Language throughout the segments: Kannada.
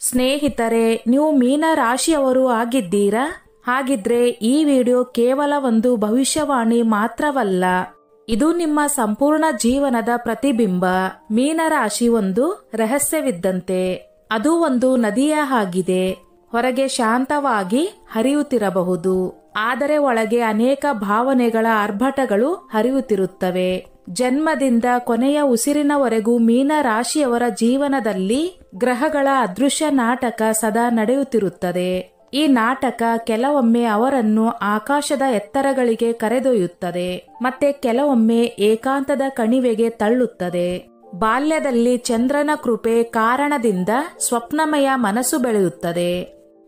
ಸ್ನೇಹಿತರೆ, ನೀವು ಮೀನ ರಾಶಿಯವರು ಆಗಿದ್ದೀರಾ? ಹಾಗಿದ್ರೆ ಈ ವಿಡಿಯೋ ಕೇವಲ ಒಂದು ಭವಿಷ್ಯವಾಣಿ ಮಾತ್ರವಲ್ಲ, ಇದು ನಿಮ್ಮ ಸಂಪೂರ್ಣ ಜೀವನದ ಪ್ರತಿಬಿಂಬ. ಮೀನರಾಶಿ ಒಂದು ರಹಸ್ಯವಿದ್ದಂತೆ. ಅದು ಒಂದು ನದಿಯ ಹಾಗಿದೆ. ಹೊರಗೆ ಶಾಂತವಾಗಿ ಹರಿಯುತ್ತಿರಬಹುದು, ಆದರೆ ಒಳಗೆ ಅನೇಕ ಭಾವನೆಗಳ ಆರ್ಭಟಗಳು ಹರಿಯುತ್ತಿರುತ್ತವೆ. ಜನ್ಮದಿಂದ ಕೊನೆಯ ಉಸಿರಿನವರೆಗೂ ಮೀನ ರಾಶಿಯವರ ಜೀವನದಲ್ಲಿ ಗ್ರಹಗಳ ಅದೃಶ್ಯ ನಾಟಕ ಸದಾ ನಡೆಯುತ್ತಿರುತ್ತದೆ. ಈ ನಾಟಕ ಕೆಲವೊಮ್ಮೆ ಅವರನ್ನು ಆಕಾಶದ ಎತ್ತರಗಳಿಗೆ ಕರೆದೊಯ್ಯುತ್ತದೆ, ಮತ್ತೆ ಕೆಲವೊಮ್ಮೆ ಏಕಾಂತದ ಕಣಿವೆಗೆ ತಳ್ಳುತ್ತದೆ. ಬಾಲ್ಯದಲ್ಲಿ ಚಂದ್ರನ ಕೃಪೆ ಕಾರಣದಿಂದ ಸ್ವಪ್ನಮಯ ಮನಸ್ಸು ಬೆಳೆಯುತ್ತದೆ.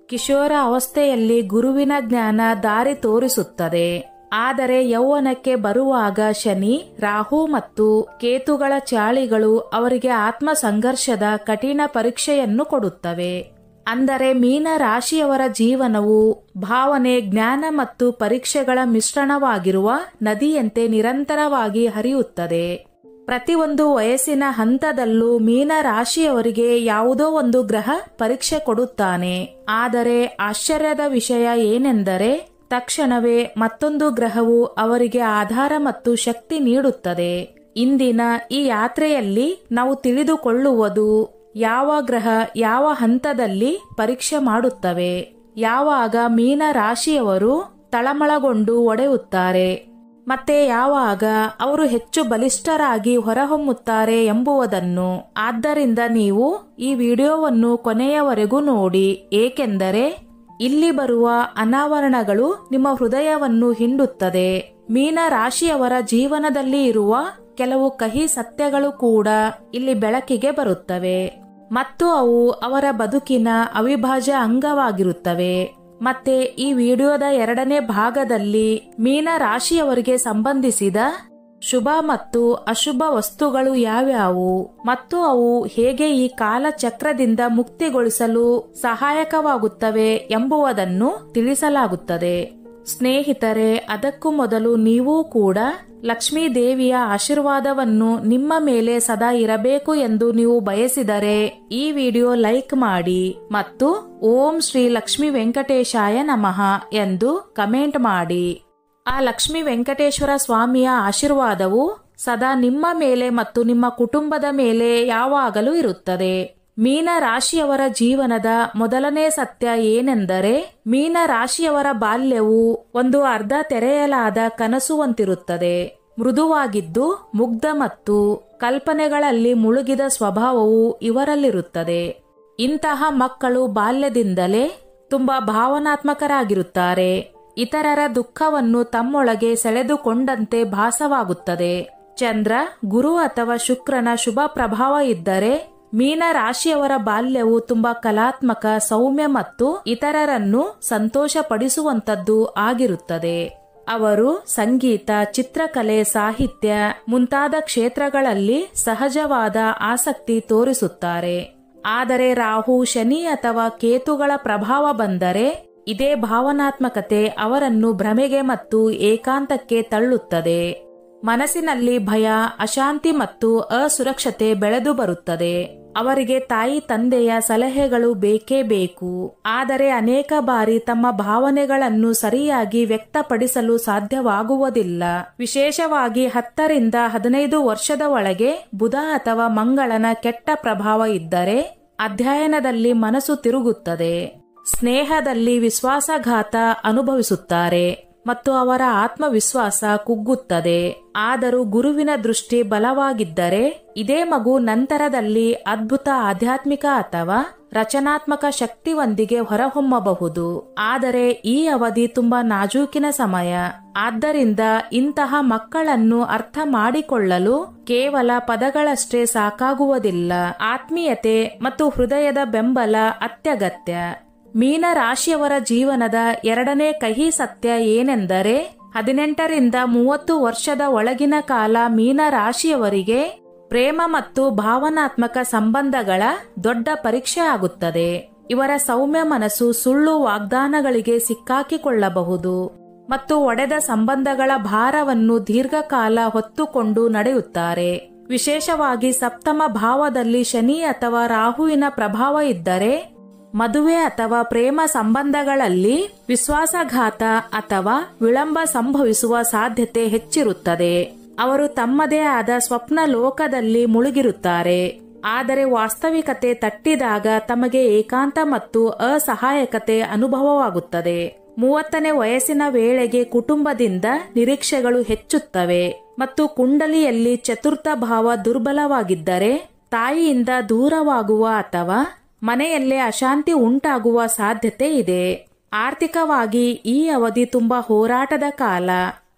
ಕಿಶೋರ ಅವಸ್ಥೆಯಲ್ಲಿ ಗುರುವಿನ ಜ್ಞಾನ ದಾರಿ ತೋರಿಸುತ್ತದೆ. ಆದರೆ ಯೌವನಕ್ಕೆ ಬರುವಾಗ ಶನಿ, ರಾಹು ಮತ್ತು ಕೇತುಗಳ ಚಾಳಿಗಳು ಅವರಿಗೆ ಆತ್ಮ ಸಂಘರ್ಷದ ಕಠಿಣ ಪರೀಕ್ಷೆಯನ್ನು ಕೊಡುತ್ತವೆ. ಅಂದರೆ ಮೀನ ರಾಶಿಯವರ ಜೀವನವು ಭಾವನೆ, ಜ್ಞಾನ ಮತ್ತು ಪರೀಕ್ಷೆಗಳ ಮಿಶ್ರಣವಾಗಿರುವ ನದಿಯಂತೆ ನಿರಂತರವಾಗಿ ಹರಿಯುತ್ತದೆ. ಪ್ರತಿಯೊಂದು ವಯಸ್ಸಿನ ಹಂತದಲ್ಲೂ ಮೀನ ರಾಶಿಯವರಿಗೆ ಯಾವುದೋ ಒಂದು ಗ್ರಹ ಪರೀಕ್ಷೆ ಕೊಡುತ್ತಾನೆ. ಆದರೆ ಆಶ್ಚರ್ಯದ ವಿಷಯ ಏನೆಂದರೆ, ತಕ್ಷಣವೇ ಮತ್ತೊಂದು ಗ್ರಹವು ಅವರಿಗೆ ಆಧಾರ ಮತ್ತು ಶಕ್ತಿ ನೀಡುತ್ತದೆ. ಇಂದಿನ ಈ ಯಾತ್ರೆಯಲ್ಲಿ ನಾವು ತಿಳಿದುಕೊಳ್ಳುವುದು ಯಾವ ಗ್ರಹ ಯಾವ ಹಂತದಲ್ಲಿ ಪರೀಕ್ಷೆ ಮಾಡುತ್ತವೆ, ಯಾವಾಗ ಮೀನ ರಾಶಿಯವರು ತಳಮಳಗೊಂಡು ಒಡೆಯುತ್ತಾರೆ, ಮತ್ತೆ ಯಾವಾಗ ಅವರು ಹೆಚ್ಚು ಬಲಿಷ್ಠರಾಗಿ ಹೊರಹೊಮ್ಮುತ್ತಾರೆ ಎಂಬುದನ್ನು. ಆದ್ದರಿಂದ ನೀವು ಈ ವಿಡಿಯೋವನ್ನು ಕೊನೆಯವರೆಗೂ ನೋಡಿ, ಏಕೆಂದರೆ ಇಲ್ಲಿ ಬರುವ ಅನಾವರಣಗಳು ನಿಮ್ಮ ಹೃದಯವನ್ನು ಹಿಂಡುತ್ತದೆ. ಮೀನ ರಾಶಿಯವರ ಜೀವನದಲ್ಲಿ ಇರುವ ಕೆಲವು ಕಹಿ ಸತ್ಯಗಳು ಕೂಡ ಇಲ್ಲಿ ಬೆಳಕಿಗೆ ಬರುತ್ತವೆ ಮತ್ತು ಅವು ಅವರ ಬದುಕಿನ ಅವಿಭಾಜ್ಯ ಅಂಗವಾಗಿರುತ್ತವೆ. ಮತ್ತೆ ಈ ವಿಡಿಯೋದ ಎರಡನೇ ಭಾಗದಲ್ಲಿ ಮೀನ ರಾಶಿಯವರಿಗೆ ಸಂಬಂಧಿಸಿದ ಶುಭ ಮತ್ತು ಅಶುಭ ವಸ್ತುಗಳು ಯಾವ್ಯಾವು ಮತ್ತು ಅವು ಹೇಗೆ ಈ ಕಾಲಚಕ್ರದಿಂದ ಮುಕ್ತಿಗೊಳಿಸಲು ಸಹಾಯಕವಾಗುತ್ತವೆ ಎಂಬುದನ್ನು ತಿಳಿಸಲಾಗುತ್ತದೆ. ಸ್ನೇಹಿತರೆ, ಅದಕ್ಕೂ ಮೊದಲು ನೀವು ಕೂಡ ಲಕ್ಷ್ಮೀ ದೇವಿಯ ಆಶೀರ್ವಾದವನ್ನು ನಿಮ್ಮ ಮೇಲೆ ಸದಾ ಇರಬೇಕು ಎಂದು ನೀವು ಬಯಸಿದರೆ ಈ ವಿಡಿಯೋ ಲೈಕ್ ಮಾಡಿ ಮತ್ತು ಓಂ ಶ್ರೀ ಲಕ್ಷ್ಮೀ ವೆಂಕಟೇಶಾಯ ನಮಃ ಎಂದು ಕಮೆಂಟ್ ಮಾಡಿ. ಆ ಲಕ್ಷ್ಮೀ ವೆಂಕಟೇಶ್ವರ ಸ್ವಾಮಿಯ ಆಶೀರ್ವಾದವು ಸದಾ ನಿಮ್ಮ ಮೇಲೆ ಮತ್ತು ನಿಮ್ಮ ಕುಟುಂಬದ ಮೇಲೆ ಯಾವಾಗಲೂ ಇರುತ್ತದೆ. ಮೀನ ರಾಶಿಯವರ ಜೀವನದ ಮೊದಲನೇ ಸತ್ಯ ಏನೆಂದರೆ, ಮೀನ ರಾಶಿಯವರ ಬಾಲ್ಯವು ಒಂದು ಅರ್ಧ ತೆರೆಯಲಾದ ಕನಸುವಂತಿರುತ್ತದೆ. ಮೃದುವಾಗಿದ್ದು ಮುಗ್ಧ ಮತ್ತು ಕಲ್ಪನೆಗಳಲ್ಲಿ ಮುಳುಗಿದ ಸ್ವಭಾವವು ಇವರಲ್ಲಿರುತ್ತದೆ. ಇಂತಹ ಮಕ್ಕಳು ಬಾಲ್ಯದಿಂದಲೇ ತುಂಬಾ ಭಾವನಾತ್ಮಕರಾಗಿರುತ್ತಾರೆ. ಇತರರ ದುಃಖವನ್ನು ತಮ್ಮೊಳಗೆ ಸೆಳೆದುಕೊಂಡಂತೆ ಭಾಸವಾಗುತ್ತದೆ. ಚಂದ್ರ, ಗುರು ಅಥವಾ ಶುಕ್ರನ ಶುಭ ಪ್ರಭಾವ ಇದ್ದರೆ ಮೀನ ರಾಶಿಯವರ ಬಾಲ್ಯವು ತುಂಬಾ ಕಲಾತ್ಮಕ, ಸೌಮ್ಯ ಮತ್ತು ಇತರರನ್ನು ಸಂತೋಷಪಡಿಸುವಂತದ್ದು ಆಗಿರುತ್ತದೆ. ಅವರು ಸಂಗೀತ, ಚಿತ್ರಕಲೆ, ಸಾಹಿತ್ಯ ಮುಂತಾದ ಕ್ಷೇತ್ರಗಳಲ್ಲಿ ಸಹಜವಾದ ಆಸಕ್ತಿ ತೋರಿಸುತ್ತಾರೆ. ಆದರೆ ರಾಹು, ಶನಿ ಅಥವಾ ಕೇತುಗಳ ಪ್ರಭಾವ ಬಂದರೆ ಇದೇ ಭಾವನಾತ್ಮಕತೆ ಅವರನ್ನು ಭ್ರಮೆಗೆ ಮತ್ತು ಏಕಾಂತಕ್ಕೆ ತಳ್ಳುತ್ತದೆ. ಮನಸ್ಸಿನಲ್ಲಿ ಭಯ, ಅಶಾಂತಿ ಮತ್ತು ಅಸುರಕ್ಷತೆ ಬೆಳೆದು ಬರುತ್ತದೆ. ಅವರಿಗೆ ತಾಯಿ ತಂದೆಯ ಸಲಹೆಗಳು ಬೇಕೇ ಬೇಕು, ಆದರೆ ಅನೇಕ ಬಾರಿ ತಮ್ಮ ಭಾವನೆಗಳನ್ನು ಸರಿಯಾಗಿ ವ್ಯಕ್ತಪಡಿಸಲು ಸಾಧ್ಯವಾಗುವುದಿಲ್ಲ. ವಿಶೇಷವಾಗಿ 10 ರಿಂದ 15 ವರ್ಷದ ಒಳಗೆ ಬುಧ ಅಥವಾ ಮಂಗಳನ ಕೆಟ್ಟ ಪ್ರಭಾವ ಇದ್ದರೆ ಅಧ್ಯಯನದಲ್ಲಿ ಮನಸ್ಸು ತಿರುಗುತ್ತದೆ, ಸ್ನೇಹದಲ್ಲಿ ವಿಶ್ವಾಸಘಾತ ಅನುಭವಿಸುತ್ತಾರೆ ಮತ್ತು ಅವರ ಆತ್ಮವಿಶ್ವಾಸ ಕುಗ್ಗುತ್ತದೆ. ಆದರೂ ಗುರುವಿನ ದೃಷ್ಟಿ ಬಲವಾಗಿದ್ದರೆ ಇದೇ ಮಗು ನಂತರದಲ್ಲಿ ಅದ್ಭುತ ಆಧ್ಯಾತ್ಮಿಕ ಅಥವಾ ರಚನಾತ್ಮಕ ಶಕ್ತಿಯೊಂದಿಗೆ ಹೊರಹೊಮ್ಮಬಹುದು. ಆದರೆ ಈ ಅವಧಿ ತುಂಬಾ ನಾಜೂಕಿನ ಸಮಯ. ಆದ್ದರಿಂದ ಇಂತಹ ಮಕ್ಕಳನ್ನು ಅರ್ಥ ಮಾಡಿಕೊಳ್ಳಲು ಕೇವಲ ಪದಗಳಷ್ಟೇ ಸಾಕಾಗುವುದಿಲ್ಲ. ಆತ್ಮೀಯತೆ ಮತ್ತು ಹೃದಯದ ಬೆಂಬಲ ಅತ್ಯಗತ್ಯ. ಮೀನ ರಾಶಿಯವರ ಜೀವನದ ಎರಡನೇ ಕಹಿ ಸತ್ಯ ಏನೆಂದರೆ, 18 ರಿಂದ 30 ವರ್ಷದ ಒಳಗಿನ ಕಾಲ ಮೀನ ರಾಶಿಯವರಿಗೆ ಪ್ರೇಮ ಮತ್ತು ಭಾವನಾತ್ಮಕ ಸಂಬಂಧಗಳ ದೊಡ್ಡ ಪರೀಕ್ಷೆ ಆಗುತ್ತದೆ. ಇವರ ಸೌಮ್ಯ ಮನಸ್ಸು ಸುಳ್ಳು ವಾಗ್ದಾನಗಳಿಗೆ ಸಿಕ್ಕಾಕಿಕೊಳ್ಳಬಹುದು ಮತ್ತು ಒಡೆದ ಸಂಬಂಧಗಳ ಭಾರವನ್ನು ದೀರ್ಘಕಾಲ ಹೊತ್ತುಕೊಂಡು ನಡೆಯುತ್ತಾರೆ. ವಿಶೇಷವಾಗಿ ಸಪ್ತಮ ಭಾವದಲ್ಲಿ ಶನಿ ಅಥವಾ ರಾಹುವಿನ ಪ್ರಭಾವ ಇದ್ದರೆ ಮದುವೆ ಅಥವಾ ಪ್ರೇಮ ಸಂಬಂಧಗಳಲ್ಲಿ ವಿಶ್ವಾಸಘಾತ ಅಥವಾ ವಿಳಂಬ ಸಂಭವಿಸುವ ಸಾಧ್ಯತೆ ಹೆಚ್ಚಿರುತ್ತದೆ. ಅವರು ತಮ್ಮದೇ ಆದ ಸ್ವಪ್ನ ಲೋಕದಲ್ಲಿ ಮುಳುಗಿರುತ್ತಾರೆ. ಆದರೆ ವಾಸ್ತವಿಕತೆ ತಟ್ಟಿದಾಗ ತಮಗೆ ಏಕಾಂತ ಮತ್ತು ಅಸಹಾಯಕತೆ ಅನುಭವವಾಗುತ್ತದೆ. 30ನೇ ವಯಸ್ಸಿನ ವೇಳೆಗೆ ಕುಟುಂಬದಿಂದ ನಿರೀಕ್ಷೆಗಳು ಹೆಚ್ಚುತ್ತವೆ ಮತ್ತು ಕುಂಡಲಿಯಲ್ಲಿ ಚತುರ್ಥ ಭಾವ ದುರ್ಬಲವಾಗಿದ್ದರೆ ತಾಯಿಯಿಂದ ದೂರವಾಗುವ ಅಥವಾ ಮನೆಯಲ್ಲೇ ಅಶಾಂತಿ ಉಂಟಾಗುವ ಸಾಧ್ಯತೆ ಇದೆ. ಆರ್ಥಿಕವಾಗಿ ಈ ಅವಧಿ ತುಂಬಾ ಹೋರಾಟದ ಕಾಲ.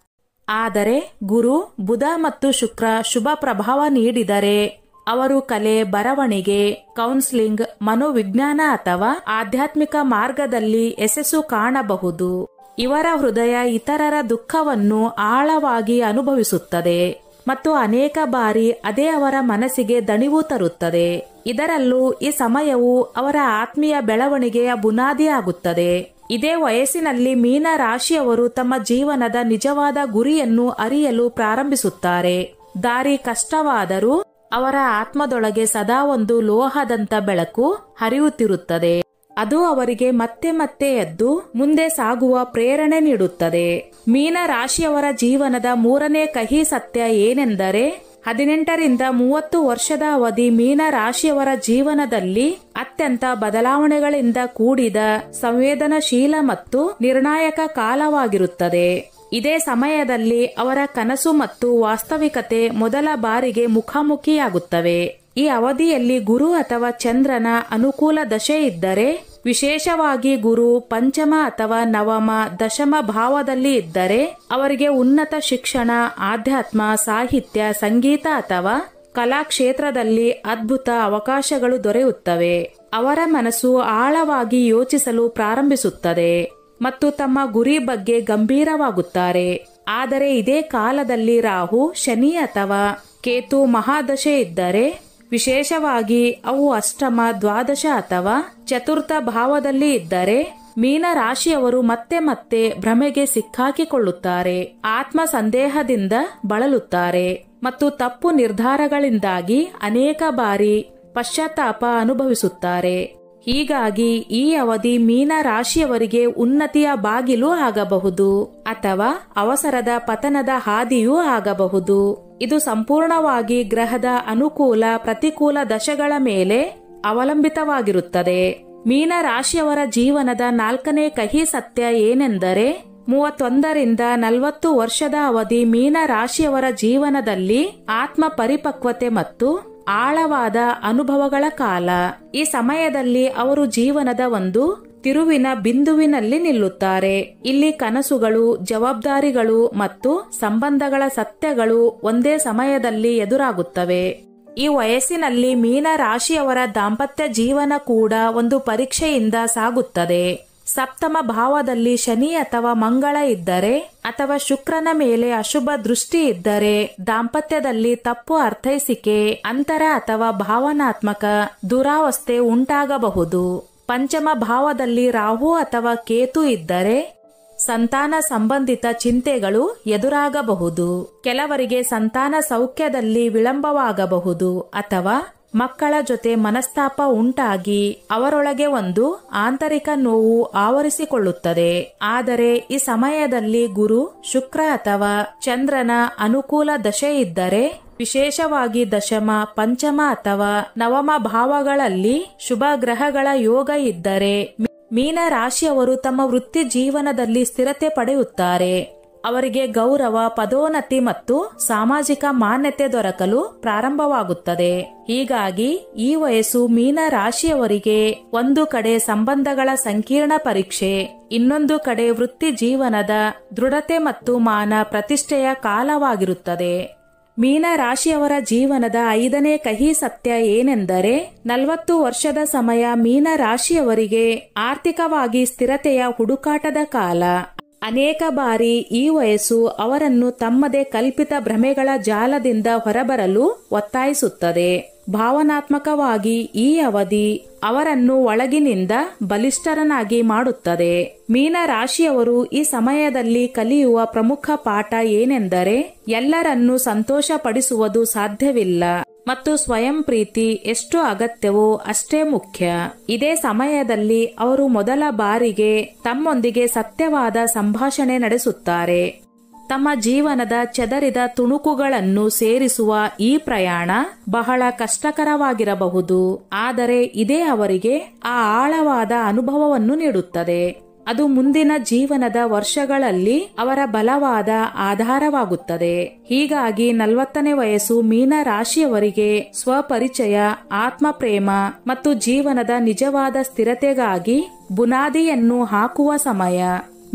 ಆದರೆ ಗುರು, ಬುಧ ಮತ್ತು ಶುಕ್ರ ಶುಭ ಪ್ರಭಾವ ನೀಡಿದರೆ ಅವರು ಕಲೆ, ಬರವಣಿಗೆ, ಕೌನ್ಸಿಲಿಂಗ್, ಮನೋವಿಜ್ಞಾನ ಅಥವಾ ಆಧ್ಯಾತ್ಮಿಕ ಮಾರ್ಗದಲ್ಲಿ ಯಶಸ್ಸು ಕಾಣಬಹುದು. ಇವರ ಹೃದಯ ಇತರರ ದುಃಖವನ್ನು ಆಳವಾಗಿ ಅನುಭವಿಸುತ್ತದೆ ಮತ್ತು ಅನೇಕ ಬಾರಿ ಅದೇ ಅವರ ಮನಸ್ಸಿಗೆ ದಣಿವು ತರುತ್ತದೆ. ಇದರಲ್ಲೂ ಈ ಸಮಯವು ಅವರ ಆತ್ಮೀಯ ಬೆಳವಣಿಗೆಯ ಬುನಾದಿಯಾಗುತ್ತದೆ. ಇದೇ ವಯಸ್ಸಿನಲ್ಲಿ ಮೀನ ರಾಶಿಯವರು ತಮ್ಮ ಜೀವನದ ನಿಜವಾದ ಗುರಿಯನ್ನು ಅರಿಯಲು ಪ್ರಾರಂಭಿಸುತ್ತಾರೆ. ದಾರಿ ಕಷ್ಟವಾದರೂ ಅವರ ಆತ್ಮದೊಳಗೆ ಸದಾ ಒಂದು ಲೋಹದಂತ ಬೆಳಕು ಹರಿಯುತ್ತಿರುತ್ತದೆ. ಅದು ಅವರಿಗೆ ಮತ್ತೆ ಮತ್ತೆ ಎದ್ದು ಮುಂದೆ ಸಾಗುವ ಪ್ರೇರಣೆ ನೀಡುತ್ತದೆ. ಮೀನ ರಾಶಿಯವರ ಜೀವನದ 3ನೇ ಕಹಿ ಸತ್ಯ ಏನೆಂದರೆ 18 ರಿಂದ 30 ವರ್ಷದ ಅವಧಿ ಮೀನ ರಾಶಿಯವರ ಜೀವನದಲ್ಲಿ ಅತ್ಯಂತ ಬದಲಾವಣೆಗಳಿಂದ ಕೂಡಿದ ಸಂವೇದನಶೀಲ ಮತ್ತು ನಿರ್ಣಾಯಕ ಕಾಲವಾಗಿರುತ್ತದೆ. ಇದೇ ಸಮಯದಲ್ಲಿ ಅವರ ಕನಸು ಮತ್ತು ವಾಸ್ತವಿಕತೆ ಮೊದಲ ಬಾರಿಗೆ ಮುಖಾಮುಖಿಯಾಗುತ್ತವೆ. ಈ ಅವಧಿಯಲ್ಲಿ ಗುರು ಅಥವಾ ಚಂದ್ರನ ಅನುಕೂಲ ದಶೆ ಇದ್ದರೆ, ವಿಶೇಷವಾಗಿ ಗುರು ಪಂಚಮ ಅಥವಾ ನವಮ, ದಶಮ ಭಾವದಲ್ಲಿ ಇದ್ದರೆ ಅವರಿಗೆ ಉನ್ನತ ಶಿಕ್ಷಣ, ಆಧ್ಯಾತ್ಮ, ಸಾಹಿತ್ಯ, ಸಂಗೀತ ಅಥವಾ ಕಲಾ ಕ್ಷೇತ್ರದಲ್ಲಿ ಅದ್ಭುತ ಅವಕಾಶಗಳು ದೊರೆಯುತ್ತವೆ. ಅವರ ಮನಸ್ಸು ಆಳವಾಗಿ ಯೋಚಿಸಲು ಪ್ರಾರಂಭಿಸುತ್ತದೆ ಮತ್ತು ತಮ್ಮ ಗುರಿ ಬಗ್ಗೆ ಗಂಭೀರವಾಗುತ್ತಾರೆ. ಆದರೆ ಇದೇ ಕಾಲದಲ್ಲಿ ರಾಹು, ಶನಿ ಅಥವಾ ಕೇತು ಮಹಾದಶೆ ಇದ್ದರೆ, ವಿಶೇಷವಾಗಿ ಅವು ಅಷ್ಟಮ, ದ್ವಾದಶ ಅಥವಾ ಚತುರ್ಥ ಭಾವದಲ್ಲಿ ಇದ್ದರೆ ಮೀನ ರಾಶಿಯವರು ಮತ್ತೆ ಮತ್ತೆ ಭ್ರಮೆಗೆ ಸಿಕ್ಕಾಕಿಕೊಳ್ಳುತ್ತಾರೆ, ಆತ್ಮ ಸಂದೇಹದಿಂದ ಬಳಲುತ್ತಾರೆ ಮತ್ತು ತಪ್ಪು ನಿರ್ಧಾರಗಳಿಂದಾಗಿ ಅನೇಕ ಬಾರಿ ಪಶ್ಚಾತ್ತಾಪ ಅನುಭವಿಸುತ್ತಾರೆ. ಹೀಗಾಗಿ ಈ ಅವಧಿ ಮೀನ ರಾಶಿಯವರಿಗೆ ಉನ್ನತಿಯ ಬಾಗಿಲು ಆಗಬಹುದು ಅಥವಾ ಅವಸರದ ಪತನದ ಹಾದಿಯೂ ಆಗಬಹುದು. ಇದು ಸಂಪೂರ್ಣವಾಗಿ ಗ್ರಹದ ಅನುಕೂಲ ಪ್ರತಿಕೂಲ ದಶೆಗಳ ಮೇಲೆ ಅವಲಂಬಿತವಾಗಿರುತ್ತದೆ. ಮೀನ ರಾಶಿಯವರ ಜೀವನದ 4ನೇ ಕಹಿ ಸತ್ಯ ಏನೆಂದರೆ 31 ರಿಂದ 40 ವರ್ಷದ ಅವಧಿ ಮೀನ ರಾಶಿಯವರ ಜೀವನದಲ್ಲಿ ಆತ್ಮ ಪರಿಪಕ್ವತೆ ಮತ್ತು ಆಳವಾದ ಅನುಭವಗಳ ಕಾಲ. ಈ ಸಮಯದಲ್ಲಿ ಅವರು ಜೀವನದ ಒಂದು ತಿರುವಿನ ಬಿಂದುವಿನಲ್ಲಿ ನಿಲ್ಲುತ್ತಾರೆ. ಇಲ್ಲಿ ಕನಸುಗಳು, ಜವಾಬ್ದಾರಿಗಳು ಮತ್ತು ಸಂಬಂಧಗಳ ಸತ್ಯಗಳು ಒಂದೇ ಸಮಯದಲ್ಲಿ ಎದುರಾಗುತ್ತವೆ. ಈ ವಯಸ್ಸಿನಲ್ಲಿ ಮೀನ ರಾಶಿಯವರ ದಾಂಪತ್ಯ ಜೀವನ ಕೂಡ ಒಂದು ಪರೀಕ್ಷೆಯಿಂದ ಸಾಗುತ್ತದೆ. ಸಪ್ತಮ ಭಾವದಲ್ಲಿ ಶನಿ ಅಥವಾ ಮಂಗಳ ಇದ್ದರೆ ಅಥವಾ ಶುಕ್ರನ ಮೇಲೆ ಅಶುಭ ದೃಷ್ಟಿ ಇದ್ದರೆ ದಾಂಪತ್ಯದಲ್ಲಿ ತಪ್ಪು ಅರ್ಥೈಸಿಕೆ, ಅಂತರ ಅಥವಾ ಭಾವನಾತ್ಮಕ ದುರಾವಸ್ಥೆ ಉಂಟಾಗಬಹುದು. ಪಂಚಮ ಭಾವದಲ್ಲಿ ರಾಹು ಅಥವಾ ಕೇತು ಇದ್ದರೆ ಸಂತಾನ ಸಂಬಂಧಿತ ಚಿಂತೆಗಳು ಎದುರಾಗಬಹುದು. ಕೆಲವರಿಗೆ ಸಂತಾನ ಸೌಖ್ಯದಲ್ಲಿ ವಿಳಂಬವಾಗಬಹುದು ಅಥವಾ ಮಕ್ಕಳ ಜೊತೆ ಮನಸ್ತಾಪ ಉಂಟಾಗಿ ಅವರೊಳಗೆ ಒಂದು ಆಂತರಿಕ ನೋವು ಆವರಿಸಿಕೊಳ್ಳುತ್ತದೆ. ಆದರೆ ಈ ಸಮಯದಲ್ಲಿ ಗುರು, ಶುಕ್ರ ಅಥವಾ ಚಂದ್ರನ ಅನುಕೂಲ ದಶೆ ಇದ್ದರೆ, ವಿಶೇಷವಾಗಿ ದಶಮ, ಪಂಚಮ ಅಥವಾ ನವಮ ಭಾವಗಳಲ್ಲಿ ಶುಭ ಗ್ರಹಗಳ ಯೋಗ ಇದ್ದರೆ ಮೀನ ರಾಶಿಯವರು ತಮ್ಮ ವೃತ್ತಿ ಜೀವನದಲ್ಲಿ ಸ್ಥಿರತೆ ಪಡೆಯುತ್ತಾರೆ. ಅವರಿಗೆ ಗೌರವ, ಪದೋನ್ನತಿ ಮತ್ತು ಸಾಮಾಜಿಕ ಮಾನ್ಯತೆ ದೊರಕಲು ಪ್ರಾರಂಭವಾಗುತ್ತದೆ. ಹೀಗಾಗಿ ಈ ವಯಸ್ಸು ಮೀನ ರಾಶಿಯವರಿಗೆ ಒಂದು ಕಡೆ ಸಂಬಂಧಗಳ ಸಂಕೀರ್ಣ ಪರೀಕ್ಷೆ, ಇನ್ನೊಂದು ಕಡೆ ವೃತ್ತಿ ಜೀವನದ ದೃಢತೆ ಮತ್ತು ಮಾನ ಪ್ರತಿಷ್ಠೆಯ ಕಾಲವಾಗಿರುತ್ತದೆ. ಮೀನ ರಾಶಿಯವರ ಜೀವನದ 5ನೇ ಕಹಿ ಸತ್ಯ ಏನೆಂದರೆ 40 ವರ್ಷದ ಸಮಯ ಮೀನ ರಾಶಿಯವರಿಗೆ ಆರ್ಥಿಕವಾಗಿ ಸ್ಥಿರತೆಯ ಹುಡುಕಾಟದ ಕಾಲ. ಅನೇಕ ಬಾರಿ ಈ ವಯಸ್ಸು ಅವರನ್ನು ತಮ್ಮದೇ ಕಲ್ಪಿತ ಭ್ರಮೆಗಳ ಜಾಲದಿಂದ ಹೊರಬರಲು ಒತ್ತಾಯಿಸುತ್ತದೆ. ಭಾವನಾತ್ಮಕವಾಗಿ ಈ ಅವಧಿ ಅವರನ್ನು ಒಳಗಿನಿಂದ ಬಲಿಷ್ಠರನ್ನಾಗಿ ಮಾಡುತ್ತದೆ. ಮೀನ ರಾಶಿಯವರು ಈ ಸಮಯದಲ್ಲಿ ಕಲಿಯುವ ಪ್ರಮುಖ ಪಾಠ ಏನೆಂದರೆ ಎಲ್ಲರನ್ನೂ ಸಂತೋಷಪಡಿಸುವುದು ಸಾಧ್ಯವಿಲ್ಲ ಮತ್ತು ಸ್ವಯಂ ಪ್ರೀತಿ ಎಷ್ಟು ಅಗತ್ಯವೋ ಅಷ್ಟೇ ಮುಖ್ಯ. ಇದೇ ಸಮಯದಲ್ಲಿ ಅವರು ಮೊದಲ ಬಾರಿಗೆ ತಮ್ಮೊಂದಿಗೆ ಸತ್ಯವಾದ ಸಂಭಾಷಣೆ ನಡೆಸುತ್ತಾರೆ. ತಮ್ಮ ಜೀವನದ ಚದರಿದ ತುಣುಕುಗಳನ್ನು ಸೇರಿಸುವ ಈ ಪ್ರಯಾಣ ಬಹಳ ಕಷ್ಟಕರವಾಗಿರಬಹುದು. ಆದರೆ ಇದೇ ಅವರಿಗೆ ಆ ಆಳವಾದ ಅನುಭವವನ್ನು ನೀಡುತ್ತದೆ. ಅದು ಮುಂದಿನ ಜೀವನದ ವರ್ಷಗಳಲ್ಲಿ ಅವರ ಬಲವಾದ ಆಧಾರವಾಗುತ್ತದೆ. ಹೀಗಾಗಿ 40ನೇ ವಯಸ್ಸು ಮೀನ ರಾಶಿಯವರಿಗೆ ಸ್ವಪರಿಚಯ, ಆತ್ಮಪ್ರೇಮ ಮತ್ತು ಜೀವನದ ನಿಜವಾದ ಸ್ಥಿರತೆಗಾಗಿ ಬುನಾದಿಯನ್ನು ಹಾಕುವ ಸಮಯ.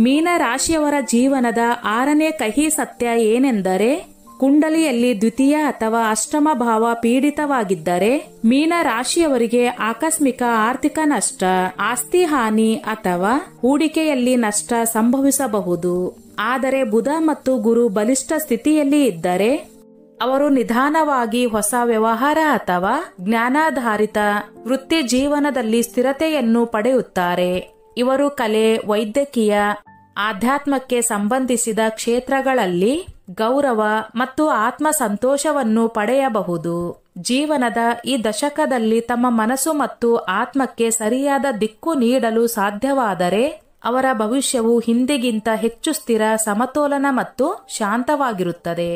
ಮೀನ ರಾಶಿಯವರ ಜೀವನದ 6ನೇ ಕಹಿ ಸತ್ಯ ಏನೆಂದರೆ, ಕುಂಡಲಿಯಲ್ಲಿ ದ್ವಿತೀಯ ಅಥವಾ ಅಷ್ಟಮ ಭಾವ ಪೀಡಿತವಾಗಿದ್ದರೆ ಮೀನ ರಾಶಿಯವರಿಗೆ ಆಕಸ್ಮಿಕ ಆರ್ಥಿಕ ನಷ್ಟ, ಆಸ್ತಿ ಹಾನಿ ಅಥವಾ ಹೂಡಿಕೆಯಲ್ಲಿ ನಷ್ಟ ಸಂಭವಿಸಬಹುದು. ಆದರೆ ಬುಧ ಮತ್ತು ಗುರು ಬಲಿಷ್ಠ ಸ್ಥಿತಿಯಲ್ಲಿ ಇದ್ದರೆ ಅವರು ನಿಧಾನವಾಗಿ ಹೊಸ ವ್ಯವಹಾರ ಅಥವಾ ಜ್ಞಾನಾಧಾರಿತ ವೃತ್ತಿ ಜೀವನದಲ್ಲಿ ಸ್ಥಿರತೆಯನ್ನು ಪಡೆಯುತ್ತಾರೆ. ಇವರು ಕಲೆ, ವೈದ್ಯಕೀಯ, ಆಧ್ಯಾತ್ಮಕ್ಕೆ ಸಂಬಂಧಿಸಿದ ಕ್ಷೇತ್ರಗಳಲ್ಲಿ ಗೌರವ ಮತ್ತು ಆತ್ಮ ಸಂತೋಷವನ್ನು ಪಡೆಯಬಹುದು. ಜೀವನದ ಈ ದಶಕದಲ್ಲಿ ತಮ್ಮ ಮನಸ್ಸು ಮತ್ತು ಆತ್ಮಕ್ಕೆ ಸರಿಯಾದ ದಿಕ್ಕು ನೀಡಲು ಸಾಧ್ಯವಾದರೆ ಅವರ ಭವಿಷ್ಯವು ಹಿಂದಿಗಿಂತ ಹೆಚ್ಚು ಸ್ಥಿರ, ಸಮತೋಲನ ಮತ್ತು ಶಾಂತವಾಗಿರುತ್ತದೆ.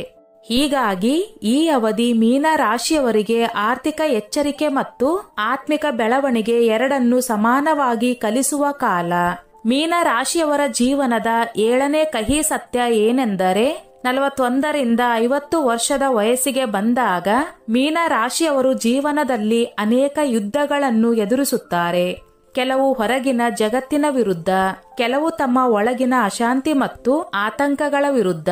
ಹೀಗಾಗಿ ಈ ಅವಧಿ ಮೀನ ರಾಶಿಯವರಿಗೆ ಆರ್ಥಿಕ ಎಚ್ಚರಿಕೆ ಮತ್ತು ಆತ್ಮಿಕ ಬೆಳವಣಿಗೆ ಎರಡನ್ನೂ ಸಮಾನವಾಗಿ ಕಲಿಸುವ ಕಾಲ. ಮೀನ ರಾಶಿಯವರ ಜೀವನದ 7ನೇ ಕಹಿ ಸತ್ಯ ಏನೆಂದರೆ, 41ರಿಂದ 50 ವರ್ಷದ ವಯಸ್ಸಿಗೆ ಬಂದಾಗ ಮೀನ ರಾಶಿಯವರು ಜೀವನದಲ್ಲಿ ಅನೇಕ ಯುದ್ಧಗಳನ್ನು ಎದುರಿಸುತ್ತಾರೆ. ಕೆಲವು ಹೊರಗಿನ ಜಗತ್ತಿನ ವಿರುದ್ಧ, ಕೆಲವು ತಮ್ಮ ಒಳಗಿನ ಅಶಾಂತಿ ಮತ್ತು ಆತಂಕಗಳ ವಿರುದ್ಧ.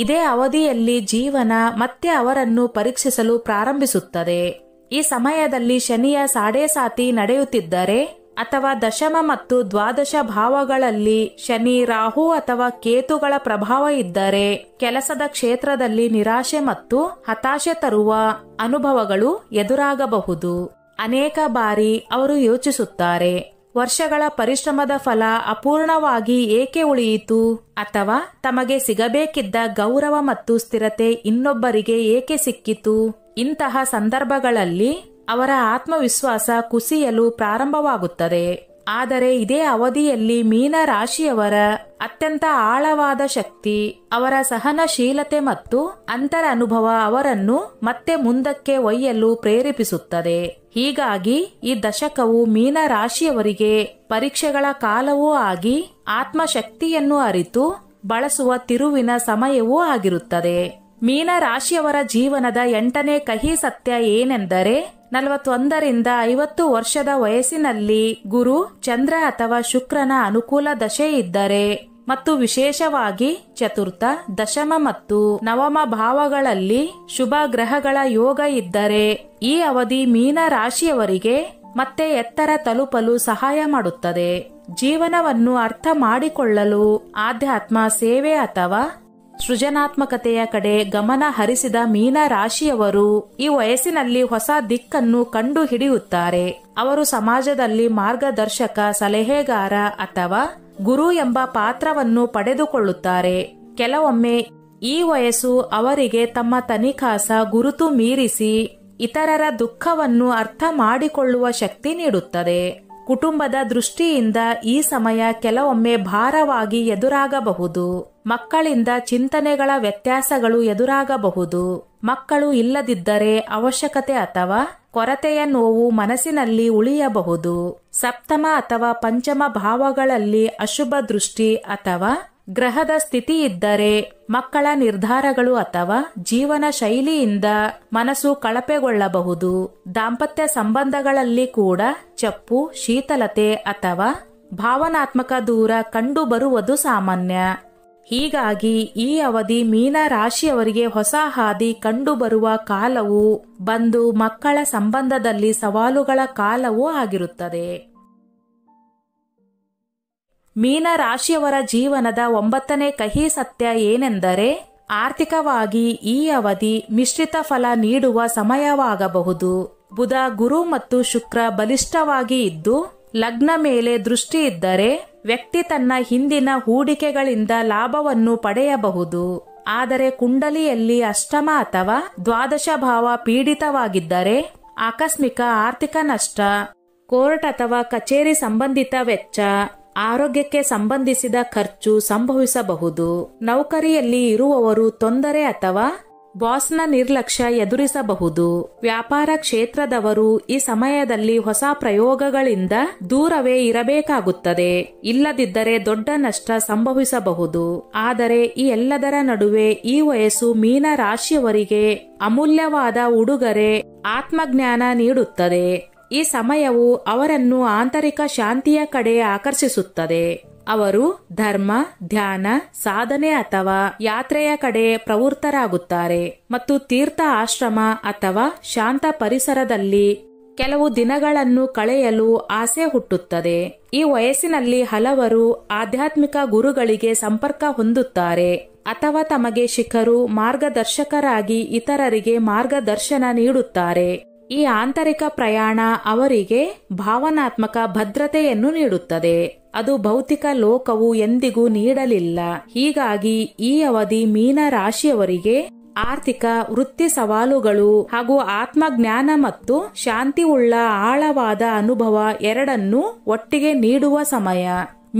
ಇದೇ ಅವಧಿಯಲ್ಲಿ ಜೀವನ ಮತ್ತೆ ಅವರನ್ನು ಪರೀಕ್ಷಿಸಲು ಪ್ರಾರಂಭಿಸುತ್ತದೆ. ಈ ಸಮಯದಲ್ಲಿ ಶನಿಯ ಸಾಡೇಸಾತಿ ನಡೆಯುತ್ತಿದ್ದರೆ ಅಥವಾ ದಶಮ ಮತ್ತು ದ್ವಾದಶ ಭಾವಗಳಲ್ಲಿ ಶನಿ, ರಾಹು ಅಥವಾ ಕೇತುಗಳ ಪ್ರಭಾವ ಇದ್ದರೆ ಕೆಲಸದ ಕ್ಷೇತ್ರದಲ್ಲಿ ನಿರಾಶೆ ಮತ್ತು ಹತಾಶೆ ತರುವ ಅನುಭವಗಳು ಎದುರಾಗಬಹುದು. ಅನೇಕ ಬಾರಿ ಅವರು ಯೋಚಿಸುತ್ತಾರೆ, ವರ್ಷಗಳ ಪರಿಶ್ರಮದ ಫಲ ಅಪೂರ್ಣವಾಗಿ ಏಕೆ ಉಳಿಯಿತು, ಅಥವಾ ತಮಗೆ ಸಿಗಬೇಕಿದ್ದ ಗೌರವ ಮತ್ತು ಸ್ಥಿರತೆ ಇನ್ನೊಬ್ಬರಿಗೆ ಏಕೆ ಸಿಕ್ಕಿತು. ಇಂತಹ ಸಂದರ್ಭಗಳಲ್ಲಿ ಅವರ ಆತ್ಮವಿಶ್ವಾಸ ಕುಸಿಯಲು ಪ್ರಾರಂಭವಾಗುತ್ತದೆ. ಆದರೆ ಇದೇ ಅವಧಿಯಲ್ಲಿ ಮೀನ ರಾಶಿಯವರ ಅತ್ಯಂತ ಆಳವಾದ ಶಕ್ತಿ, ಅವರ ಸಹನಶೀಲತೆ ಮತ್ತು ಅಂತರ ಅನುಭವ ಅವರನ್ನು ಮತ್ತೆ ಮುಂದಕ್ಕೆ ಒಯ್ಯಲು ಪ್ರೇರೇಪಿಸುತ್ತದೆ. ಹೀಗಾಗಿ ಈ ದಶಕವು ಮೀನ ರಾಶಿಯವರಿಗೆ ಪರೀಕ್ಷೆಗಳ ಕಾಲವೂ ಆಗಿ ಆತ್ಮಶಕ್ತಿಯನ್ನು ಅರಿತು ಬಳಸುವ ತಿರುವಿನ ಸಮಯವೂ ಆಗಿರುತ್ತದೆ. ಮೀನ ರಾಶಿಯವರ ಜೀವನದ 8ನೇ ಕಹಿ ಸತ್ಯ ಏನೆಂದರೆ, 41ರಿಂದ 50 ವರ್ಷದ ವಯಸ್ಸಿನಲ್ಲಿ ಗುರು, ಚಂದ್ರ ಅಥವಾ ಶುಕ್ರನ ಅನುಕೂಲ ದಶೆ ಇದ್ದರೆ ಮತ್ತು ವಿಶೇಷವಾಗಿ ಚತುರ್ಥ, ದಶಮ ಮತ್ತು ನವಮ ಭಾವಗಳಲ್ಲಿ ಶುಭ ಗ್ರಹಗಳ ಯೋಗ ಇದ್ದರೆ ಈ ಅವಧಿ ಮೀನ ರಾಶಿಯವರಿಗೆ ಮತ್ತೆ ಎತ್ತರ ತಲುಪಲು ಸಹಾಯ ಮಾಡುತ್ತದೆ. ಜೀವನವನ್ನು ಅರ್ಥ ಮಾಡಿಕೊಳ್ಳಲು ಆಧ್ಯಾತ್ಮ, ಸೇವೆ ಅಥವಾ ಸೃಜನಾತ್ಮಕತೆಯ ಕಡೆ ಗಮನ ಹರಿಸಿದ ಮೀನ ರಾಶಿಯವರು ಈ ವಯಸ್ಸಿನಲ್ಲಿ ಹೊಸ ದಿಕ್ಕನ್ನು ಕಂಡು ಹಿಡಿಯುತ್ತಾರೆ. ಅವರು ಸಮಾಜದಲ್ಲಿ ಮಾರ್ಗದರ್ಶಕ, ಸಲಹೆಗಾರ ಅಥವಾ ಗುರು ಎಂಬ ಪಾತ್ರವನ್ನು ಪಡೆದುಕೊಳ್ಳುತ್ತಾರೆ. ಕೆಲವೊಮ್ಮೆ ಈ ವಯಸ್ಸು ಅವರಿಗೆ ತಮ್ಮ ತನಿಖಾಸ ಗುರುತು ಮೀರಿಸಿ ಇತರರ ದುಃಖವನ್ನು ಅರ್ಥ ಮಾಡಿಕೊಳ್ಳುವ ಶಕ್ತಿ ನೀಡುತ್ತದೆ. ಕುಟುಂಬದ ದೃಷ್ಟಿಯಿಂದ ಈ ಸಮಯ ಕೆಲವೊಮ್ಮೆ ಭಾರವಾಗಿ ಎದುರಾಗಬಹುದು. ಮಕ್ಕಳಿಂದ ಚಿಂತನೆಗಳ ವ್ಯತ್ಯಾಸಗಳು ಎದುರಾಗಬಹುದು. ಮಕ್ಕಳು ಇಲ್ಲದಿದ್ದರೆ ಅವಶ್ಯಕತೆ ಅಥವಾ ಕೊರತೆಯ ನೋವು ಮನಸ್ಸಿನಲ್ಲಿ ಉಳಿಯಬಹುದು. ಸಪ್ತಮ ಅಥವಾ ಪಂಚಮ ಭಾವಗಳಲ್ಲಿ ಅಶುಭ ದೃಷ್ಟಿ ಅಥವಾ ಗ್ರಹದ ಸ್ಥಿತಿ ಇದ್ದರೆ ಮಕ್ಕಳ ನಿರ್ಧಾರಗಳು ಅಥವಾ ಜೀವನ ಶೈಲಿಯಿಂದ ಮನಸ್ಸು ಕಳಪೆಗೊಳ್ಳಬಹುದು. ದಾಂಪತ್ಯ ಸಂಬಂಧಗಳಲ್ಲಿ ಕೂಡ ಚಪ್ಪು, ಶೀತಲತೆ ಅಥವಾ ಭಾವನಾತ್ಮಕ ದೂರ ಕಂಡುಬರುವುದು ಸಾಮಾನ್ಯ. ಹೀಗಾಗಿ ಈ ಅವಧಿ ಮೀನ ರಾಶಿಯವರಿಗೆ ಹೊಸ ಹಾದಿ ಕಂಡುಬರುವ ಕಾಲವೂ ಬಂದು ಮಕ್ಕಳ ಸಂಬಂಧದಲ್ಲಿ ಸವಾಲುಗಳ ಕಾಲವೂ ಆಗಿರುತ್ತದೆ. ಮೀನ ರಾಶಿಯವರ ಜೀವನದ 9ನೇ ಕಹಿ ಸತ್ಯ ಏನೆಂದರೆ, ಆರ್ಥಿಕವಾಗಿ ಈ ಅವಧಿ ಮಿಶ್ರಿತ ಫಲ ನೀಡುವ ಸಮಯವಾಗಬಹುದು. ಬುಧ, ಗುರು ಮತ್ತು ಶುಕ್ರ ಬಲಿಷ್ಠವಾಗಿ ಇದ್ದು ಲಗ್ನ ಮೇಲೆ ದೃಷ್ಟಿ ಇದ್ದರೆ ವ್ಯಕ್ತಿ ತನ್ನ ಹಿಂದಿನ ಹೂಡಿಕೆಗಳಿಂದ ಲಾಭವನ್ನು ಪಡೆಯಬಹುದು. ಆದರೆ ಕುಂಡಲಿಯಲ್ಲಿ ಅಷ್ಟಮ ಅಥವಾ ದ್ವಾದಶ ಭಾವ ಪೀಡಿತವಾಗಿದ್ದರೆ ಆಕಸ್ಮಿಕ ಆರ್ಥಿಕ ನಷ್ಟ, ಕೋರ್ಟ್ ಅಥವಾ ಕಚೇರಿ ಸಂಬಂಧಿತ ವೆಚ್ಚ, ಆರೋಗ್ಯಕ್ಕೆ ಸಂಬಂಧಿಸಿದ ಖರ್ಚು ಸಂಭವಿಸಬಹುದು. ನೌಕರಿಯಲ್ಲಿ ಇರುವವರು ತೊಂದರೆ ಅಥವಾ ಬಾಸ್ನ ನಿರ್ಲಕ್ಷ್ಯ ಎದುರಿಸಬಹುದು. ವ್ಯಾಪಾರ ಕ್ಷೇತ್ರದವರು ಈ ಸಮಯದಲ್ಲಿ ಹೊಸ ಪ್ರಯೋಗಗಳಿಂದ ದೂರವೇ ಇರಬೇಕಾಗುತ್ತದೆ. ಇಲ್ಲದಿದ್ದರೆ ದೊಡ್ಡ ನಷ್ಟ ಸಂಭವಿಸಬಹುದು. ಆದರೆ ಈ ಎಲ್ಲದರ ನಡುವೆ ಈ ವಯಸ್ಸು ಮೀನ ರಾಶಿಯವರಿಗೆ ಅಮೂಲ್ಯವಾದ ಉಡುಗೊರೆ ಆತ್ಮಜ್ಞಾನ ನೀಡುತ್ತದೆ. ಈ ಸಮಯವು ಅವರನ್ನು ಆಂತರಿಕ ಶಾಂತಿಯ ಕಡೆ ಆಕರ್ಷಿಸುತ್ತದೆ. ಅವರು ಧರ್ಮ, ಧ್ಯಾನ, ಸಾಧನೆ ಅಥವಾ ಯಾತ್ರೆಯ ಕಡೆ ಪ್ರವೃತ್ತರಾಗುತ್ತಾರೆ ಮತ್ತು ತೀರ್ಥ ಆಶ್ರಮ ಅಥವಾ ಶಾಂತ ಪರಿಸರದಲ್ಲಿ ಕೆಲವು ದಿನಗಳನ್ನು ಕಳೆಯಲು ಆಸೆ ಹುಟ್ಟುತ್ತದೆ. ಈ ವಯಸ್ಸಿನಲ್ಲಿ ಹಲವರು ಆಧ್ಯಾತ್ಮಿಕ ಗುರುಗಳಿಗೆ ಸಂಪರ್ಕ ಹೊಂದುತ್ತಾರೆ ಅಥವಾ ತಮಗೆ ಶಿಖರು ಮಾರ್ಗದರ್ಶಕರಾಗಿ ಇತರರಿಗೆ ಮಾರ್ಗದರ್ಶನ ನೀಡುತ್ತಾರೆ. ಈ ಆಂತರಿಕ ಪ್ರಯಾಣ ಅವರಿಗೆ ಭಾವನಾತ್ಮಕ ಭದ್ರತೆಯನ್ನು ನೀಡುತ್ತದೆ. ಅದು ಭೌತಿಕ ಲೋಕವು ಎಂದಿಗೂ ನೀಡಲಿಲ್ಲ. ಹೀಗಾಗಿ ಈ ಅವಧಿ ಮೀನ ರಾಶಿಯವರಿಗೆ ಆರ್ಥಿಕ, ವೃತ್ತಿ ಸವಾಲುಗಳು ಹಾಗೂ ಆತ್ಮಜ್ಞಾನ ಮತ್ತು ಶಾಂತಿಯುಳ್ಳ ಆಳವಾದ ಅನುಭವ ಎರಡನ್ನೂ ಒಟ್ಟಿಗೆ ನೀಡುವ ಸಮಯ.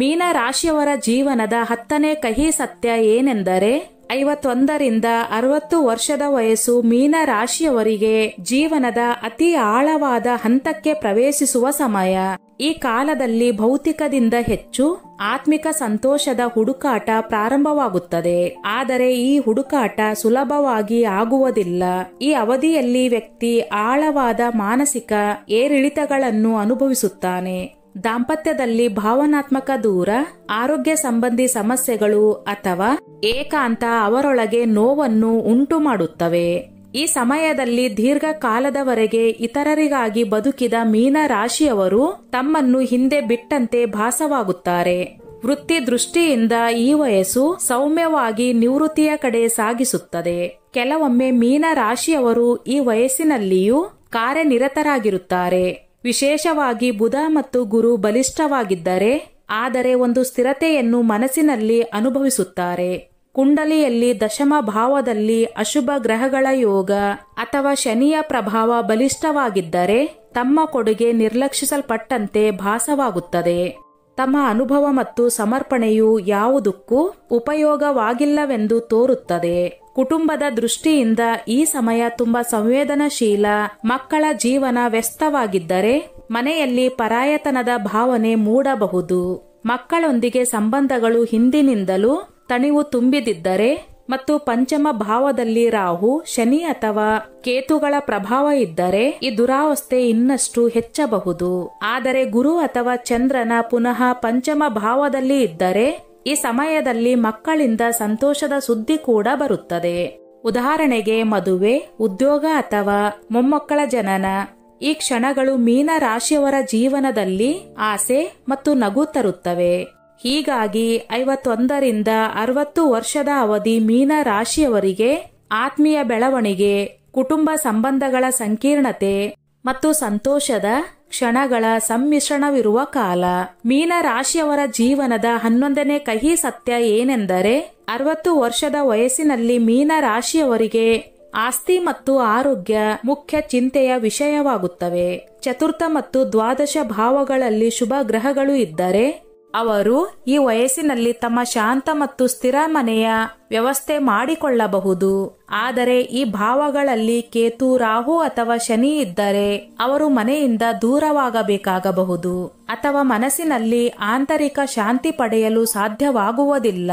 ಮೀನ ರಾಶಿಯವರ ಜೀವನದ 10ನೇ ಕಹಿ ಸತ್ಯ ಏನೆಂದರೆ 51ರಿಂದ 60 ವರ್ಷದ ವಯಸ್ಸು ಮೀನ ರಾಶಿಯವರಿಗೆ ಜೀವನದ ಅತಿ ಆಳವಾದ ಹಂತಕ್ಕೆ ಪ್ರವೇಶಿಸುವ ಸಮಯ. ಈ ಕಾಲದಲ್ಲಿ ಭೌತಿಕದಿಂದ ಹೆಚ್ಚು ಆತ್ಮಿಕ ಸಂತೋಷದ ಹುಡುಕಾಟ ಪ್ರಾರಂಭವಾಗುತ್ತದೆ. ಆದರೆ ಈ ಹುಡುಕಾಟ ಸುಲಭವಾಗಿ ಆಗುವುದಿಲ್ಲ. ಈ ಅವಧಿಯಲ್ಲಿ ವ್ಯಕ್ತಿ ಆಳವಾದ ಮಾನಸಿಕ ಏರಿಳಿತಗಳನ್ನು ಅನುಭವಿಸುತ್ತಾನೆ. ದಾಂಪತ್ಯದಲ್ಲಿ ಭಾವನಾತ್ಮಕ ದೂರ, ಆರೋಗ್ಯ ಸಂಬಂಧಿ ಸಮಸ್ಯೆಗಳು ಅಥವಾ ಏಕಾಂತ ಅವರೊಳಗೆ ನೋವನ್ನು ಉಂಟು ಮಾಡುತ್ತವೆ. ಈ ಸಮಯದಲ್ಲಿ ದೀರ್ಘಕಾಲದವರೆಗೆ ಇತರರಿಗಾಗಿ ಬದುಕಿದ ಮೀನ ರಾಶಿಯವರು ತಮ್ಮನ್ನು ಹಿಂದೆ ಬಿಟ್ಟಂತೆ ಭಾಸವಾಗುತ್ತಾರೆ. ವೃತ್ತಿ ದೃಷ್ಟಿಯಿಂದ ಈ ವಯಸ್ಸು ಸೌಮ್ಯವಾಗಿ ನಿವೃತ್ತಿಯ ಕಡೆ ಸಾಗಿಸುತ್ತದೆ. ಕೆಲವೊಮ್ಮೆ ಮೀನ ರಾಶಿಯವರು ಈ ವಯಸ್ಸಿನಲ್ಲಿಯೂ ಕಾರ್ಯನಿರತರಾಗಿರುತ್ತಾರೆ. ವಿಶೇಷವಾಗಿ ಬುಧ ಮತ್ತು ಗುರು ಬಲಿಷ್ಠವಾಗಿದ್ದರೆ, ಆದರೆ ಒಂದು ಸ್ಥಿರತೆಯನ್ನು ಮನಸ್ಸಿನಲ್ಲಿ ಅನುಭವಿಸುತ್ತಾರೆ. ಕುಂಡಲಿಯಲ್ಲಿ ದಶಮ ಭಾವದಲ್ಲಿ ಅಶುಭ ಗ್ರಹಗಳ ಯೋಗ ಅಥವಾ ಶನಿಯ ಪ್ರಭಾವ ಬಲಿಷ್ಠವಾಗಿದ್ದರೆ ತಮ್ಮ ಕೊಡುಗೆ ನಿರ್ಲಕ್ಷಿಸಲ್ಪಟ್ಟಂತೆ ಭಾಸವಾಗುತ್ತದೆ. ತಮ್ಮ ಅನುಭವ ಮತ್ತು ಸಮರ್ಪಣೆಯು ಯಾವುದಕ್ಕೂ ಉಪಯೋಗವಾಗಿಲ್ಲವೆಂದು ತೋರುತ್ತದೆ. ಕುಟುಂಬದ ದೃಷ್ಟಿಯಿಂದ ಈ ಸಮಯ ತುಂಬಾ ಸಂವೇದನಶೀಲ. ಮಕ್ಕಳ ಜೀವನ ವ್ಯಸ್ತವಾಗಿದ್ದರೆ ಮನೆಯಲ್ಲಿ ಪರಾಯತನದ ಭಾವನೆ ಮೂಡಬಹುದು. ಮಕ್ಕಳೊಂದಿಗೆ ಸಂಬಂಧಗಳು ಹಿಂದಿನಿಂದಲೂ ತಣಿವು ತುಂಬಿದಿದ್ದರೆ ಮತ್ತು ಪಂಚಮ ಭಾವದಲ್ಲಿ ರಾಹು, ಶನಿ ಅಥವಾ ಕೇತುಗಳ ಪ್ರಭಾವ ಇದ್ದರೆ ಈ ದುರಾವಸ್ಥೆ ಇನ್ನಷ್ಟು ಹೆಚ್ಚಬಹುದು. ಆದರೆ ಗುರು ಅಥವಾ ಚಂದ್ರನ ಪುನಃ ಪಂಚಮ ಭಾವದಲ್ಲಿ ಇದ್ದರೆ ಈ ಸಮಯದಲ್ಲಿ ಮಕ್ಕಳಿಂದ ಸಂತೋಷದ ಸುದ್ದಿ ಕೂಡ ಬರುತ್ತದೆ. ಉದಾಹರಣೆಗೆ ಮದುವೆ, ಉದ್ಯೋಗ ಅಥವಾ ಮೊಮ್ಮಕ್ಕಳ ಜನನ. ಈ ಕ್ಷಣಗಳು ಮೀನ ರಾಶಿಯವರ ಜೀವನದಲ್ಲಿ ಆಸೆ ಮತ್ತು ನಗು ತರುತ್ತವೆ. ಹೀಗಾಗಿ 51ರಿಂದ 60 ವರ್ಷದ ಅವಧಿ ಮೀನ ರಾಶಿಯವರಿಗೆ ಆತ್ಮೀಯ ಬೆಳವಣಿಗೆ, ಕುಟುಂಬ ಸಂಬಂಧಗಳ ಸಂಕೀರ್ಣತೆ ಮತ್ತು ಸಂತೋಷದ ಕ್ಷಣಗಳ ಸಮ್ಮಿಶ್ರಣವಿರುವ ಕಾಲ. ಮೀನ ರಾಶಿಯವರ ಜೀವನದ 11ನೇ ಕಹಿ ಸತ್ಯ ಏನೆಂದರೆ 60 ವರ್ಷದ ವಯಸ್ಸಿನಲ್ಲಿ ಮೀನ ರಾಶಿಯವರಿಗೆ ಆಸ್ತಿ ಮತ್ತು ಆರೋಗ್ಯ ಮುಖ್ಯ ಚಿಂತೆಯ ವಿಷಯವಾಗುತ್ತವೆ. ಚತುರ್ಥ ಮತ್ತು ದ್ವಾದಶ ಭಾವಗಳಲ್ಲಿ ಶುಭ ಗ್ರಹಗಳು ಇದ್ದರೆ ಅವರು ಈ ವಯಸ್ಸಿನಲ್ಲಿ ತಮ್ಮ ಶಾಂತ ಮತ್ತು ಸ್ಥಿರ ಮನೆಯ ವ್ಯವಸ್ಥೆ ಮಾಡಿಕೊಳ್ಳಬಹುದು. ಆದರೆ ಈ ಭಾವಗಳಲ್ಲಿ ಕೇತು, ರಾಹು ಅಥವಾ ಶನಿ ಇದ್ದರೆ ಅವರು ಮನೆಯಿಂದ ದೂರವಾಗಬೇಕಾಗಬಹುದು ಅಥವಾ ಮನಸ್ಸಿನಲ್ಲಿ ಆಂತರಿಕ ಶಾಂತಿ ಪಡೆಯಲು ಸಾಧ್ಯವಾಗುವುದಿಲ್ಲ.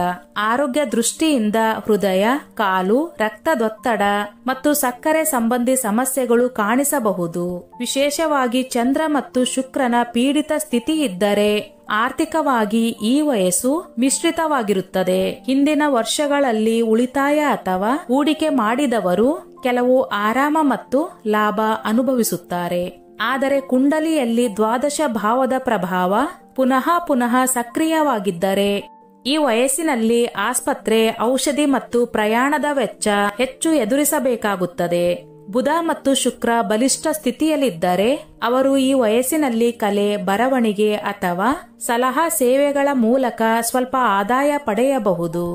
ಆರೋಗ್ಯ ದೃಷ್ಟಿಯಿಂದ ಹೃದಯ, ಕಾಲು, ರಕ್ತದೊತ್ತಡ ಮತ್ತು ಸಕ್ಕರೆ ಸಂಬಂಧಿ ಸಮಸ್ಯೆಗಳು ಕಾಣಿಸಬಹುದು. ವಿಶೇಷವಾಗಿ ಚಂದ್ರ ಮತ್ತು ಶುಕ್ರನ ಪೀಡಿತ ಸ್ಥಿತಿ ಇದ್ದರೆ ಆರ್ಥಿಕವಾಗಿ ಈ ವಯಸ್ಸು ಮಿಶ್ರಿತವಾಗಿರುತ್ತದೆ. ಹಿಂದಿನ ವರ್ಷಗಳಲ್ಲಿ ಉಳಿತಾಯ ಅಥವಾ ಹೂಡಿಕೆ ಮಾಡಿದವರು ಕೆಲವು ಆರಾಮ ಮತ್ತು ಲಾಭ ಅನುಭವಿಸುತ್ತಾರೆ. ಆದರೆ ಕುಂಡಲಿಯಲ್ಲಿ ದ್ವಾದಶ ಭಾವದ ಪ್ರಭಾವ ಪುನಃ ಸಕ್ರಿಯವಾಗಿದ್ದರೆ ಈ ವಯಸ್ಸಿನಲ್ಲಿ ಆಸ್ಪತ್ರೆ, ಔಷಧಿ ಮತ್ತು ಪ್ರಯಾಣದ ವೆಚ್ಚ ಹೆಚ್ಚು ಎದುರಿಸಬೇಕಾಗುತ್ತದೆ. ಬುಧ ಮತ್ತು ಶುಕ್ರ ಬಲಿಷ್ಠ ಸ್ಥಿತಿಯಲ್ಲಿದ್ದರೆ ಅವರು ಈ ವಯಸ್ಸಿನಲ್ಲಿ ಕಲೆ, ಬರವಣಿಗೆ ಅಥವಾ ಸಲಹಾ ಸೇವೆಗಳ ಮೂಲಕ ಸ್ವಲ್ಪ ಆದಾಯ ಪಡೆಯಬಹುದು.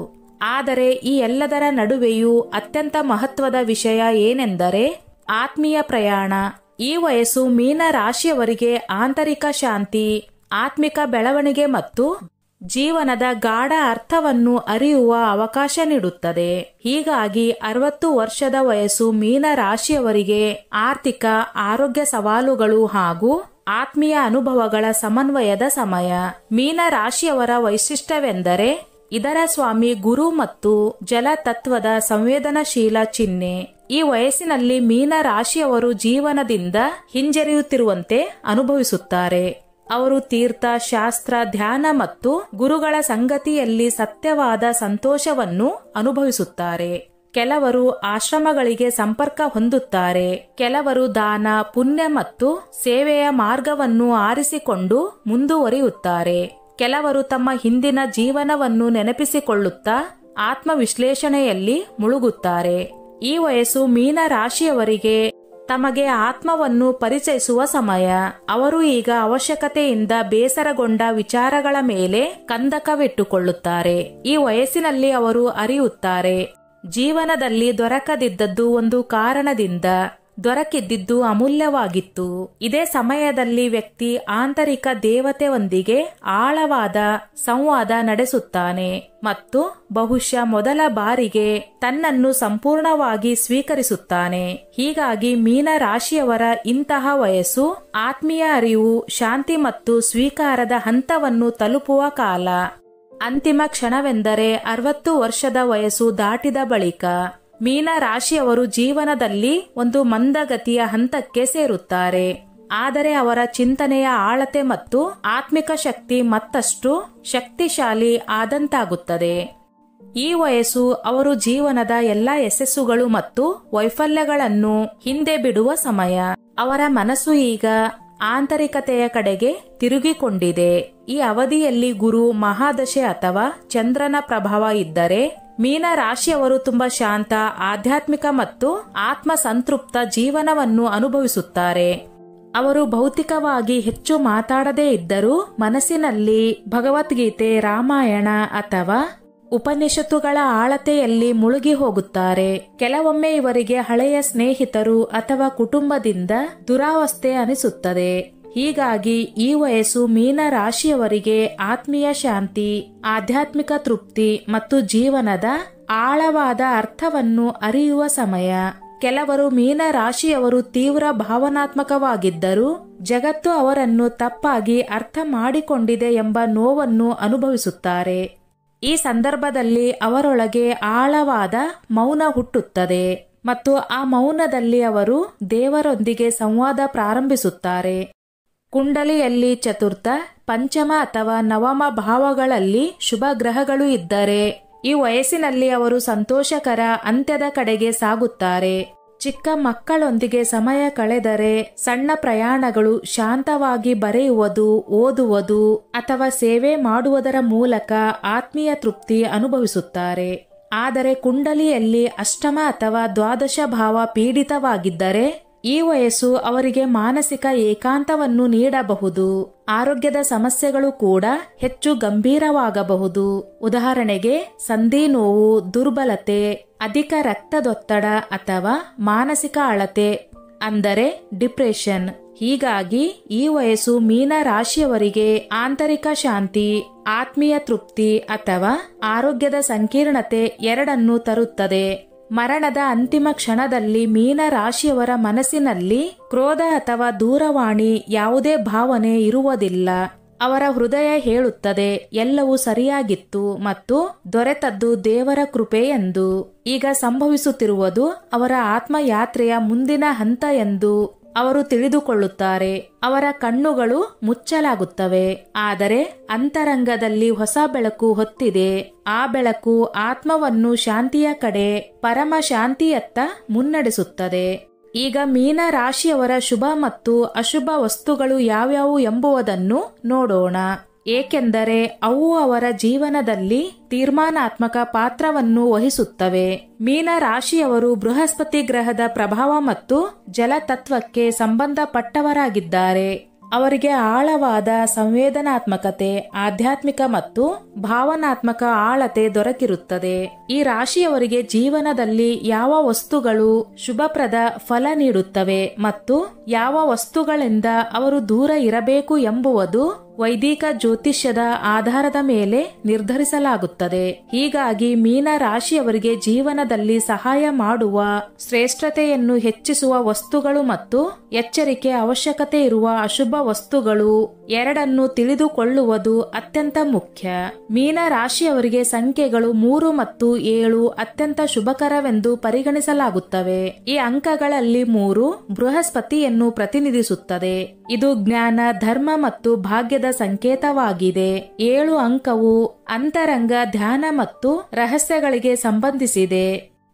ಆದರೆ ಈ ಎಲ್ಲದರ ನಡುವೆಯೂ ಅತ್ಯಂತ ಮಹತ್ವದ ವಿಷಯ ಏನೆಂದರೆ ಆತ್ಮೀಯ ಪ್ರಯಾಣ. ಈ ವಯಸ್ಸು ಮೀನ ರಾಶಿಯವರಿಗೆ ಆಂತರಿಕ ಶಾಂತಿ, ಆತ್ಮಿಕ ಬೆಳವಣಿಗೆ ಮತ್ತು ಜೀವನದ ಗಾಢ ಅರ್ಥವನ್ನು ಅರಿಯುವ ಅವಕಾಶ ನೀಡುತ್ತದೆ. ಹೀಗಾಗಿ 60 ವರ್ಷದ ವಯಸ್ಸು ಮೀನ ರಾಶಿಯವರಿಗೆ ಆರ್ಥಿಕ, ಆರೋಗ್ಯ ಸವಾಲುಗಳು ಹಾಗೂ ಆತ್ಮೀಯ ಅನುಭವಗಳ ಸಮನ್ವಯದ ಸಮಯ. ಮೀನ ರಾಶಿಯವರ ವೈಶಿಷ್ಟ್ಯವೆಂದರೆ ಇದರ ಸ್ವಾಮಿ ಗುರು ಮತ್ತು ಜಲ ತತ್ವದ ಸಂವೇದನಶೀಲ ಚಿಹ್ನೆ. ಈ ವಯಸ್ಸಿನಲ್ಲಿ ಮೀನ ರಾಶಿಯವರು ಜೀವನದಿಂದ ಹಿಂಜರಿಯುತ್ತಿರುವಂತೆ ಅನುಭವಿಸುತ್ತಾರೆ. ಅವರು ತೀರ್ಥ, ಶಾಸ್ತ್ರ, ಧ್ಯಾನ ಮತ್ತು ಗುರುಗಳ ಸಂಗತಿಯಲ್ಲಿ ಸತ್ಯವಾದ ಸಂತೋಷವನ್ನು ಅನುಭವಿಸುತ್ತಾರೆ. ಕೆಲವರು ಆಶ್ರಮಗಳಿಗೆ ಸಂಪರ್ಕ ಹೊಂದುತ್ತಾರೆ. ಕೆಲವರು ದಾನ, ಪುಣ್ಯ ಮತ್ತು ಸೇವೆಯ ಮಾರ್ಗವನ್ನು ಆರಿಸಿಕೊಂಡು ಮುಂದುವರಿಯುತ್ತಾರೆ. ಕೆಲವರು ತಮ್ಮ ಹಿಂದಿನ ಜೀವನವನ್ನು ನೆನಪಿಸಿಕೊಳ್ಳುತ್ತಾ ಆತ್ಮವಿಶ್ಲೇಷಣೆಯಲ್ಲಿ ಮುಳುಗುತ್ತಾರೆ. ಈ ವಯಸ್ಸು ಮೀನ ರಾಶಿಯವರಿಗೆ ತಮಗೆ ಆತ್ಮವನ್ನು ಪರಿಚಯಿಸುವ ಸಮಯ. ಅವರು ಈಗ ಅವಶ್ಯಕತೆಯಿಂದ ಬೇಸರಗೊಂಡ ವಿಚಾರಗಳ ಮೇಲೆ ಕಂದಕವಿಟ್ಟುಕೊಳ್ಳುತ್ತಾರೆ. ಈ ವಯಸ್ಸಿನಲ್ಲಿ ಅವರು ಅರಿಯುತ್ತಾರೆ, ಜೀವನದಲ್ಲಿ ದೊರಕದಿದ್ದದ್ದು ಒಂದು ಕಾರಣದಿಂದ, ದೊರಕಿದ್ದಿದ್ದು ಅಮೂಲ್ಯವಾಗಿತ್ತು. ಇದೇ ಸಮಯದಲ್ಲಿ ವ್ಯಕ್ತಿ ಆಂತರಿಕ ದೇವತೆಯೊಂದಿಗೆ ಆಳವಾದ ಸಂವಾದ ನಡೆಸುತ್ತಾನೆ ಮತ್ತು ಬಹುಶಃ ಮೊದಲ ಬಾರಿಗೆ ತನ್ನನ್ನು ಸಂಪೂರ್ಣವಾಗಿ ಸ್ವೀಕರಿಸುತ್ತಾನೆ. ಹೀಗಾಗಿ ಮೀನ ರಾಶಿಯವರ ಇಂತಹ ವಯಸ್ಸು ಆತ್ಮೀಯ ಅರಿವು, ಶಾಂತಿ ಮತ್ತು ಸ್ವೀಕಾರದ ಹಂತವನ್ನು ತಲುಪುವ ಕಾಲ. ಅಂತಿಮ ಕ್ಷಣವೆಂದರೆ 60 ವರ್ಷದ ವಯಸ್ಸು ದಾಟಿದ ಬಳಿಕ ಮೀನ ರಾಶಿಯವರು ಜೀವನದಲ್ಲಿ ಒಂದು ಮಂದಗತಿಯ ಹಂತಕ್ಕೆ ಸೇರುತ್ತಾರೆ. ಆದರೆ ಅವರ ಚಿಂತನೆಯ ಆಳತೆ ಮತ್ತು ಆತ್ಮಿಕ ಶಕ್ತಿ ಮತ್ತಷ್ಟು ಶಕ್ತಿಶಾಲಿ ಆದಂತಾಗುತ್ತದೆ. ಈ ವಯಸ್ಸು ಅವರು ಜೀವನದ ಎಲ್ಲಾ ಯಶಸ್ಸುಗಳು ಮತ್ತು ವೈಫಲ್ಯಗಳನ್ನು ಹಿಂದೆ ಬಿಡುವ ಸಮಯ. ಅವರ ಮನಸ್ಸು ಈಗ ಆಂತರಿಕತೆಯ ಕಡೆಗೆ ತಿರುಗಿಕೊಂಡಿದೆ. ಈ ಅವಧಿಯಲ್ಲಿ ಗುರು ಮಹಾದಶೆ ಅಥವಾ ಚಂದ್ರನ ಪ್ರಭಾವ ಇದ್ದರೆ ಮೀನ ರಾಶಿಯವರು ತುಂಬಾ ಶಾಂತ, ಆಧ್ಯಾತ್ಮಿಕ ಮತ್ತು ಆತ್ಮ ಸಂತೃಪ್ತ ಜೀವನವನ್ನು ಅನುಭವಿಸುತ್ತಾರೆ. ಅವರು ಭೌತಿಕವಾಗಿ ಹೆಚ್ಚು ಮಾತಾಡದೇ ಇದ್ದರೂ ಮನಸ್ಸಿನಲ್ಲಿ ಭಗವದ್ಗೀತೆ, ರಾಮಾಯಣ ಅಥವಾ ಉಪನಿಷತ್ತುಗಳ ಆಳತೆಯಲ್ಲಿ ಮುಳುಗಿ ಹೋಗುತ್ತಾರೆ. ಕೆಲವೊಮ್ಮೆ ಇವರಿಗೆ ಹಳೆಯ ಸ್ನೇಹಿತರು ಅಥವಾ ಕುಟುಂಬದಿಂದ ದುರಾವಸ್ಥೆ ಅನಿಸುತ್ತದೆ. ಹೀಗಾಗಿ ಈ ವಯಸ್ಸು ಮೀನ ರಾಶಿಯವರಿಗೆ ಆತ್ಮೀಯ ಶಾಂತಿ, ಆಧ್ಯಾತ್ಮಿಕ ತೃಪ್ತಿ ಮತ್ತು ಜೀವನದ ಆಳವಾದ ಅರ್ಥವನ್ನು ಅರಿಯುವ ಸಮಯ. ಕೆಲವರು ಮೀನ ರಾಶಿಯವರು ತೀವ್ರ ಭಾವನಾತ್ಮಕವಾಗಿದ್ದರೂ ಜಗತ್ತು ಅವರನ್ನು ತಪ್ಪಾಗಿ ಅರ್ಥ ಮಾಡಿಕೊಂಡಿದೆ ಎಂಬ ನೋವನ್ನು ಅನುಭವಿಸುತ್ತಾರೆ. ಈ ಸಂದರ್ಭದಲ್ಲಿ ಅವರೊಳಗೆ ಆಳವಾದ ಮೌನ ಹುಟ್ಟುತ್ತದೆ ಮತ್ತು ಆ ಮೌನದಲ್ಲಿ ಅವರು ದೇವರೊಂದಿಗೆ ಸಂವಾದ ಪ್ರಾರಂಭಿಸುತ್ತಾರೆ. ಕುಂಡಲಿಯಲ್ಲಿ ಚತುರ್ಥ, ಪಂಚಮ ಅಥವಾ ನವಮ ಭಾವಗಳಲ್ಲಿ ಶುಭ ಗ್ರಹಗಳು ಇದ್ದರೆ ಈ ವಯಸ್ಸಿನಲ್ಲಿ ಅವರು ಸಂತೋಷಕರ ಅಂತ್ಯದ ಕಡೆಗೆ ಸಾಗುತ್ತಾರೆ. ಚಿಕ್ಕ ಮಕ್ಕಳೊಂದಿಗೆ ಸಮಯ ಕಳೆದರೆ, ಸಣ್ಣ ಪ್ರಯಾಣಗಳು, ಶಾಂತವಾಗಿ ಬರೆಯುವುದು, ಓದುವುದು ಅಥವಾ ಸೇವೆ ಮಾಡುವುದರ ಮೂಲಕ ಆತ್ಮೀಯ ತೃಪ್ತಿ ಅನುಭವಿಸುತ್ತಾರೆ. ಆದರೆ ಕುಂಡಲಿಯಲ್ಲಿ ಅಷ್ಟಮ ಅಥವಾ ದ್ವಾದಶ ಭಾವ ಪೀಡಿತವಾಗಿದ್ದರೆ ಈ ವಯಸ್ಸು ಅವರಿಗೆ ಮಾನಸಿಕ ಏಕಾಂತವನ್ನು ನೀಡಬಹುದು. ಆರೋಗ್ಯದ ಸಮಸ್ಯೆಗಳು ಕೂಡ ಹೆಚ್ಚು ಗಂಭೀರವಾಗಬಹುದು. ಉದಾಹರಣೆಗೆ ಸಂಧಿ ನೋವು, ದುರ್ಬಲತೆ, ಅಧಿಕ ರಕ್ತದೊತ್ತಡ ಅಥವಾ ಮಾನಸಿಕ ಅಳತೆ ಅಂದರೆ ಡಿಪ್ರೆಷನ್. ಹೀಗಾಗಿ ಈ ವಯಸ್ಸು ಮೀನ ರಾಶಿಯವರಿಗೆ ಆಂತರಿಕ ಶಾಂತಿ, ಆತ್ಮೀಯ ತೃಪ್ತಿ ಅಥವಾ ಆರೋಗ್ಯದ ಸಂಕೀರ್ಣತೆ ಎರಡನ್ನೂ ತರುತ್ತದೆ. ಮರಣದ ಅಂತಿಮ ಕ್ಷಣದಲ್ಲಿ ಮೀನ ರಾಶಿಯವರ ಮನಸ್ಸಿನಲ್ಲಿ ಕ್ರೋಧ ಅಥವಾ ದೂರವಾಣಿ ಯಾವುದೇ ಭಾವನೆ ಇರುವುದಿಲ್ಲ. ಅವರ ಹೃದಯ ಹೇಳುತ್ತದೆ, ಎಲ್ಲವೂ ಸರಿಯಾಗಿತ್ತು ಮತ್ತು ದೊರೆತದ್ದು ದೇವರ ಕೃಪೆ ಎಂದು. ಈಗ ಸಂಭವಿಸುತ್ತಿರುವುದು ಅವರ ಆತ್ಮಯಾತ್ರೆಯ ಮುಂದಿನ ಹಂತ ಎಂದು ಅವರು ತಿಳಿದುಕೊಳ್ಳುತ್ತಾರೆ. ಅವರ ಕಣ್ಣುಗಳು ಮುಚ್ಚಲಾಗುತ್ತವೆ, ಆದರೆ ಅಂತರಂಗದಲ್ಲಿ ಹೊಸ ಬೆಳಕು ಹೊತ್ತಿದೆ. ಆ ಬೆಳಕು ಆತ್ಮವನ್ನು ಶಾಂತಿಯ ಕಡೆ, ಪರಮ ಶಾಂತಿಯತ್ತ ಮುನ್ನಡೆಸುತ್ತದೆ. ಈಗ ಮೀನ ರಾಶಿಯವರ ಶುಭ ಮತ್ತು ಅಶುಭ ವಸ್ತುಗಳು ಯಾವ್ಯಾವು ಎಂಬುದನ್ನು ನೋಡೋಣ. ಏಕೆಂದರೆ ಅವು ಅವರ ಜೀವನದಲ್ಲಿ ತೀರ್ಮಾನಾತ್ಮಕ ಪಾತ್ರವನ್ನು ವಹಿಸುತ್ತವೆ. ಮೀನ ರಾಶಿಯವರು ಬೃಹಸ್ಪತಿ ಗ್ರಹದ ಪ್ರಭಾವ ಮತ್ತು ಜಲತತ್ವಕ್ಕೆ ಸಂಬಂಧಪಟ್ಟವರಾಗಿದ್ದಾರೆ. ಅವರಿಗೆ ಆಳವಾದ ಸಂವೇದನಾತ್ಮಕತೆ, ಆಧ್ಯಾತ್ಮಿಕ ಮತ್ತು ಭಾವನಾತ್ಮಕ ಆಳತೆ ದೊರಕಿರುತ್ತದೆ. ಈ ರಾಶಿಯವರಿಗೆ ಜೀವನದಲ್ಲಿ ಯಾವ ವಸ್ತುಗಳು ಶುಭಪ್ರದ ಫಲ ನೀಡುತ್ತವೆ ಮತ್ತು ಯಾವ ವಸ್ತುಗಳಿಂದ ಅವರು ದೂರ ಇರಬೇಕು ಎಂಬುವುದು ವೈದಿಕ ಜ್ಯೋತಿಷ್ಯದ ಆಧಾರದ ಮೇಲೆ ನಿರ್ಧರಿಸಲಾಗುತ್ತದೆ. ಹೀಗಾಗಿ ಮೀನ ರಾಶಿಯವರಿಗೆ ಜೀವನದಲ್ಲಿ ಸಹಾಯ ಮಾಡುವ, ಶ್ರೇಷ್ಠತೆಯನ್ನು ಹೆಚ್ಚಿಸುವ ವಸ್ತುಗಳು ಮತ್ತು ಎಚ್ಚರಿಕೆ ಅವಶ್ಯಕತೆ ಇರುವ ಅಶುಭ ವಸ್ತುಗಳು ಎರಡನ್ನು ತಿಳಿದುಕೊಳ್ಳುವುದು ಅತ್ಯಂತ ಮುಖ್ಯ. ಮೀನ ರಾಶಿಯವರಿಗೆ ಸಂಖ್ಯೆಗಳು 3 ಮತ್ತು 7 ಅತ್ಯಂತ ಶುಭಕರವೆಂದು ಪರಿಗಣಿಸಲಾಗುತ್ತವೆ. ಈ ಅಂಕಗಳಲ್ಲಿ 3 ಬೃಹಸ್ಪತಿಯನ್ನು ಪ್ರತಿನಿಧಿಸುತ್ತದೆ. ಇದು ಜ್ಞಾನ, ಧರ್ಮ ಮತ್ತು ಭಾಗ್ಯದ ಸಂಕೇತವಾಗಿದೆ. 7 ಅಂಕವು ಅಂತರಂಗ, ಧ್ಯಾನ ಮತ್ತು ರಹಸ್ಯಗಳಿಗೆ ಸಂಬಂಧಿಸಿದೆ.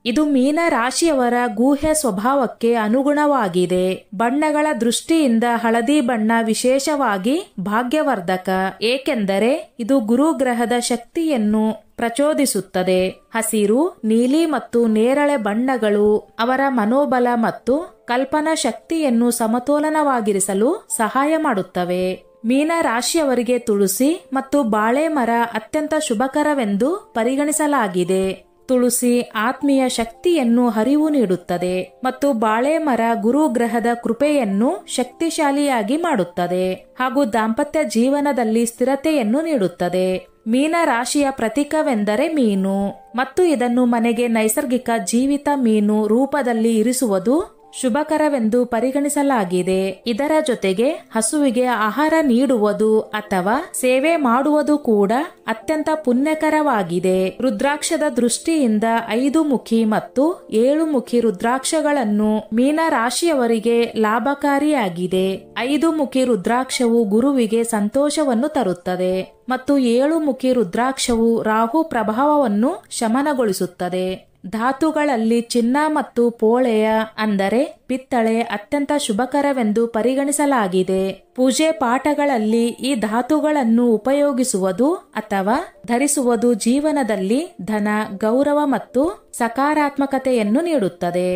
ಇದು ಮೀನ ರಾಶಿಯವರ ಗೂಹ್ಯ ಸ್ವಭಾವಕ್ಕೆ ಅನುಗುಣವಾಗಿದೆ. ಬಣ್ಣಗಳ ದೃಷ್ಟಿಯಿಂದ ಹಳದಿ ಬಣ್ಣ ವಿಶೇಷವಾಗಿ ಭಾಗ್ಯವರ್ಧಕ, ಏಕೆಂದರೆ ಇದು ಗುರುಗ್ರಹದ ಶಕ್ತಿಯನ್ನು ಪ್ರಚೋದಿಸುತ್ತದೆ. ಹಸಿರು, ನೀಲಿ ಮತ್ತು ನೇರಳೆ ಬಣ್ಣಗಳು ಅವರ ಮನೋಬಲ ಮತ್ತು ಕಲ್ಪನಾ ಶಕ್ತಿಯನ್ನು ಸಮತೋಲನವಾಗಿರಿಸಲು ಸಹಾಯ ಮಾಡುತ್ತವೆ. ಮೀನ ರಾಶಿಯವರಿಗೆ ತುಳಸಿ ಮತ್ತು ಬಾಳೆ ಮರ ಅತ್ಯಂತ ಶುಭಕರವೆಂದು ಪರಿಗಣಿಸಲಾಗಿದೆ. ತುಳಸಿ ಆತ್ಮೀಯ ಶಕ್ತಿಯನ್ನು ಹರಿವು ನೀಡುತ್ತದೆ ಮತ್ತು ಬಾಳೆ ಮರ ಗುರುಗ್ರಹದ ಕೃಪೆಯನ್ನು ಶಕ್ತಿಶಾಲಿಯಾಗಿ ಮಾಡುತ್ತದೆ ಹಾಗೂ ದಾಂಪತ್ಯ ಜೀವನದಲ್ಲಿ ಸ್ಥಿರತೆಯನ್ನು ನೀಡುತ್ತದೆ. ಮೀನ ರಾಶಿಯ ಪ್ರತೀಕವೆಂದರೆ ಮೀನು ಮತ್ತು ಇದನ್ನು ಮನೆಗೆ ನೈಸರ್ಗಿಕ ಜೀವಿತ ಮೀನು ರೂಪದಲ್ಲಿ ಇರಿಸುವುದು ಶುಭಕರವೆಂದು ಪರಿಗಣಿಸಲಾಗಿದೆ. ಇದರ ಜೊತೆಗೆ ಹಸುವಿಗೆ ಆಹಾರ ನೀಡುವುದು ಅಥವಾ ಸೇವೆ ಮಾಡುವುದು ಕೂಡ ಅತ್ಯಂತ ಪುಣ್ಯಕರವಾಗಿದೆ. ರುದ್ರಾಕ್ಷದ ದೃಷ್ಟಿಯಿಂದ 5 ಮುಖಿ ಮತ್ತು 7 ಮುಖಿ ರುದ್ರಾಕ್ಷಗಳನ್ನು ಮೀನ ರಾಶಿಯವರಿಗೆ ಲಾಭಕಾರಿಯಾಗಿದೆ. 5 ಮುಖಿ ರುದ್ರಾಕ್ಷವು ಗುರುವಿಗೆ ಸಂತೋಷವನ್ನು ತರುತ್ತದೆ ಮತ್ತು 7 ಮುಖಿ ರುದ್ರಾಕ್ಷವು ರಾಹು ಪ್ರಭಾವವನ್ನು ಶಮನಗೊಳಿಸುತ್ತದೆ. ಧಾತುಗಳಲ್ಲಿ ಚಿನ್ನ ಮತ್ತು ಪೋಳೆಯ ಅಂದರೆ ಪಿತ್ತಳೆ ಅತ್ಯಂತ ಶುಭಕರವೆಂದು ಪರಿಗಣಿಸಲಾಗಿದೆ. ಪೂಜೆ ಪಾಠಗಳಲ್ಲಿ ಈ ಧಾತುಗಳನ್ನು ಉಪಯೋಗಿಸುವುದು ಅಥವಾ ಧರಿಸುವುದು ಜೀವನದಲ್ಲಿ ಧನ, ಗೌರವ ಮತ್ತು ಸಕಾರಾತ್ಮಕತೆಯನ್ನು ನೀಡುತ್ತದೆ.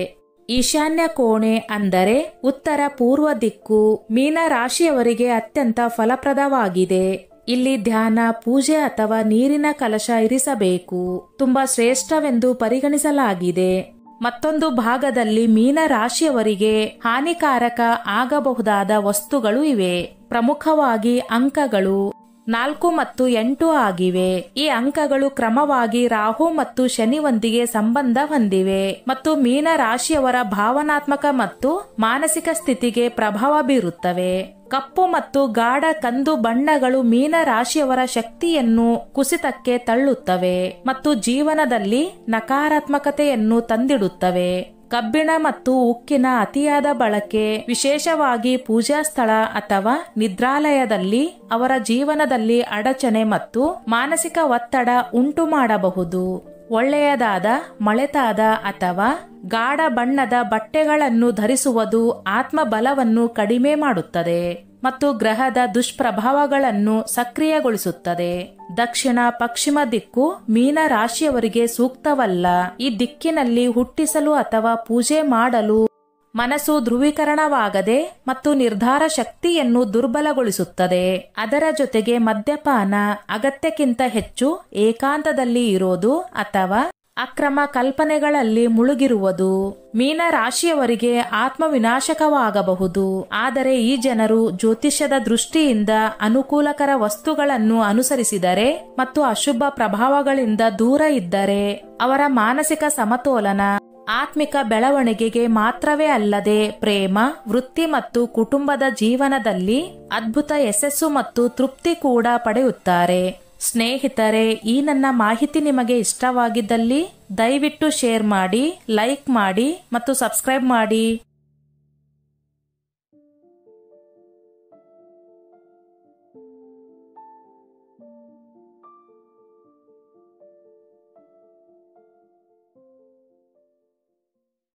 ಈಶಾನ್ಯ ಕೋಣೆ ಅಂದರೆ ಉತ್ತರ ಪೂರ್ವ ದಿಕ್ಕು ಮೀನ ರಾಶಿಯವರಿಗೆ ಅತ್ಯಂತ ಫಲಪ್ರದವಾಗಿದೆ. ಇಲ್ಲಿ ಧ್ಯಾನ, ಪೂಜೆ ಅಥವಾ ನೀರಿನ ಕಲಶ ಇರಿಸಬೇಕು. ತುಂಬಾ ಶ್ರೇಷ್ಠವೆಂದು ಪರಿಗಣಿಸಲಾಗಿದೆ. ಮತ್ತೊಂದು ಭಾಗದಲ್ಲಿ ಮೀನ ರಾಶಿಯವರಿಗೆ ಹಾನಿಕಾರಕ ಆಗಬಹುದಾದ ವಸ್ತುಗಳು ಇವೆ. ಪ್ರಮುಖವಾಗಿ ಅಂಕಗಳು 4 ಮತ್ತು 8 ಆಗಿವೆ. ಈ ಅಂಕಗಳು ಕ್ರಮವಾಗಿ ರಾಹು ಮತ್ತು ಶನಿಯೊಂದಿಗೆ ಸಂಬಂಧ ಹೊಂದಿವೆ ಮತ್ತು ಮೀನ ರಾಶಿಯವರ ಭಾವನಾತ್ಮಕ ಮತ್ತು ಮಾನಸಿಕ ಸ್ಥಿತಿಗೆ ಪ್ರಭಾವ ಬೀರುತ್ತವೆ. ಕಪ್ಪು ಮತ್ತು ಗಾಢ ಕಂದು ಬಣ್ಣಗಳು ಮೀನ ರಾಶಿಯವರ ಶಕ್ತಿಯನ್ನು ಕುಸಿತಕ್ಕೆ ತಳ್ಳುತ್ತವೆ ಮತ್ತು ಜೀವನದಲ್ಲಿ ನಕಾರಾತ್ಮಕತೆಯನ್ನು ತಂದಿಡುತ್ತವೆ. ಕಬ್ಬಿಣ ಮತ್ತು ಉಕ್ಕಿನ ಅತಿಯಾದ ಬಳಕೆ, ವಿಶೇಷವಾಗಿ ಪೂಜಾ ಸ್ಥಳ ಅಥವಾ ನಿದ್ರಾಲಯದಲ್ಲಿ, ಅವರ ಜೀವನದಲ್ಲಿ ಅಡಚಣೆ ಮತ್ತು ಮಾನಸಿಕ ಒತ್ತಡ ಉಂಟು ಮಾಡಬಹುದು. ಒಳ್ಳೆಯದಾದ ಮಳೆತಾದ ಅಥವಾ ಗಾಢ ಬಣ್ಣದ ಬಟ್ಟೆಗಳನ್ನು ಧರಿಸುವುದು ಆತ್ಮಬಲವನ್ನು ಕಡಿಮೆ ಮಾಡುತ್ತದೆ ಮತ್ತು ಗ್ರಹದ ದುಷ್ಪ್ರಭಾವಗಳನ್ನು ಸಕ್ರಿಯಗೊಳಿಸುತ್ತದೆ. ದಕ್ಷಿಣ ಪಶ್ಚಿಮ ದಿಕ್ಕು ಮೀನ ರಾಶಿಯವರಿಗೆ ಸೂಕ್ತವಲ್ಲ. ಈ ದಿಕ್ಕಿನಲ್ಲಿ ಹುಟ್ಟಿಸಲು ಅಥವಾ ಪೂಜೆ ಮಾಡಲು ಮನಸ್ಸು ಧ್ರುವೀಕರಣವಾಗದೆ ಮತ್ತು ನಿರ್ಧಾರ ಶಕ್ತಿಯನ್ನು ದುರ್ಬಲಗೊಳಿಸುತ್ತದೆ. ಅದರ ಜೊತೆಗೆ ಮದ್ಯಪಾನ, ಅಗತ್ಯಕ್ಕಿಂತ ಹೆಚ್ಚು ಏಕಾಂತದಲ್ಲಿ ಇರೋದು ಅಥವಾ ಅಕ್ರಮ ಕಲ್ಪನೆಗಳಲ್ಲಿ ಮುಳುಗಿರುವುದು ಮೀನ ರಾಶಿಯವರಿಗೆ ಆತ್ಮವಿನಾಶಕವಾಗಬಹುದು. ಆದರೆ ಈ ಜನರು ಜ್ಯೋತಿಷ್ಯದ ದೃಷ್ಟಿಯಿಂದ ಅನುಕೂಲಕರ ವಸ್ತುಗಳನ್ನು ಅನುಸರಿಸಿದರೆ ಮತ್ತು ಅಶುಭ ಪ್ರಭಾವಗಳಿಂದ ದೂರ ಇದ್ದರೆ ಅವರ ಮಾನಸಿಕ ಸಮತೋಲನ ಆತ್ಮಿಕ ಬೆಳವಣಿಗೆಗೆ ಮಾತ್ರವೇ ಅಲ್ಲದೆ ಪ್ರೇಮ, ವೃತ್ತಿ ಮತ್ತು ಕುಟುಂಬದ ಜೀವನದಲ್ಲಿ ಅದ್ಭುತ ಯಶಸ್ಸು ಮತ್ತು ತೃಪ್ತಿ ಕೂಡ ಪಡೆಯುತ್ತಾರೆ. ಸ್ನೇಹಿತರೆ, ಈ ನನ್ನ ಮಾಹಿತಿ ನಿಮಗೆ ಇಷ್ಟವಾಗಿದ್ದಲ್ಲಿ ದಯವಿಟ್ಟು ಶೇರ್ ಮಾಡಿ, ಲೈಕ್ ಮಾಡಿ ಮತ್ತು ಸಬ್ಸ್ಕ್ರೈಬ್ ಮಾಡಿ.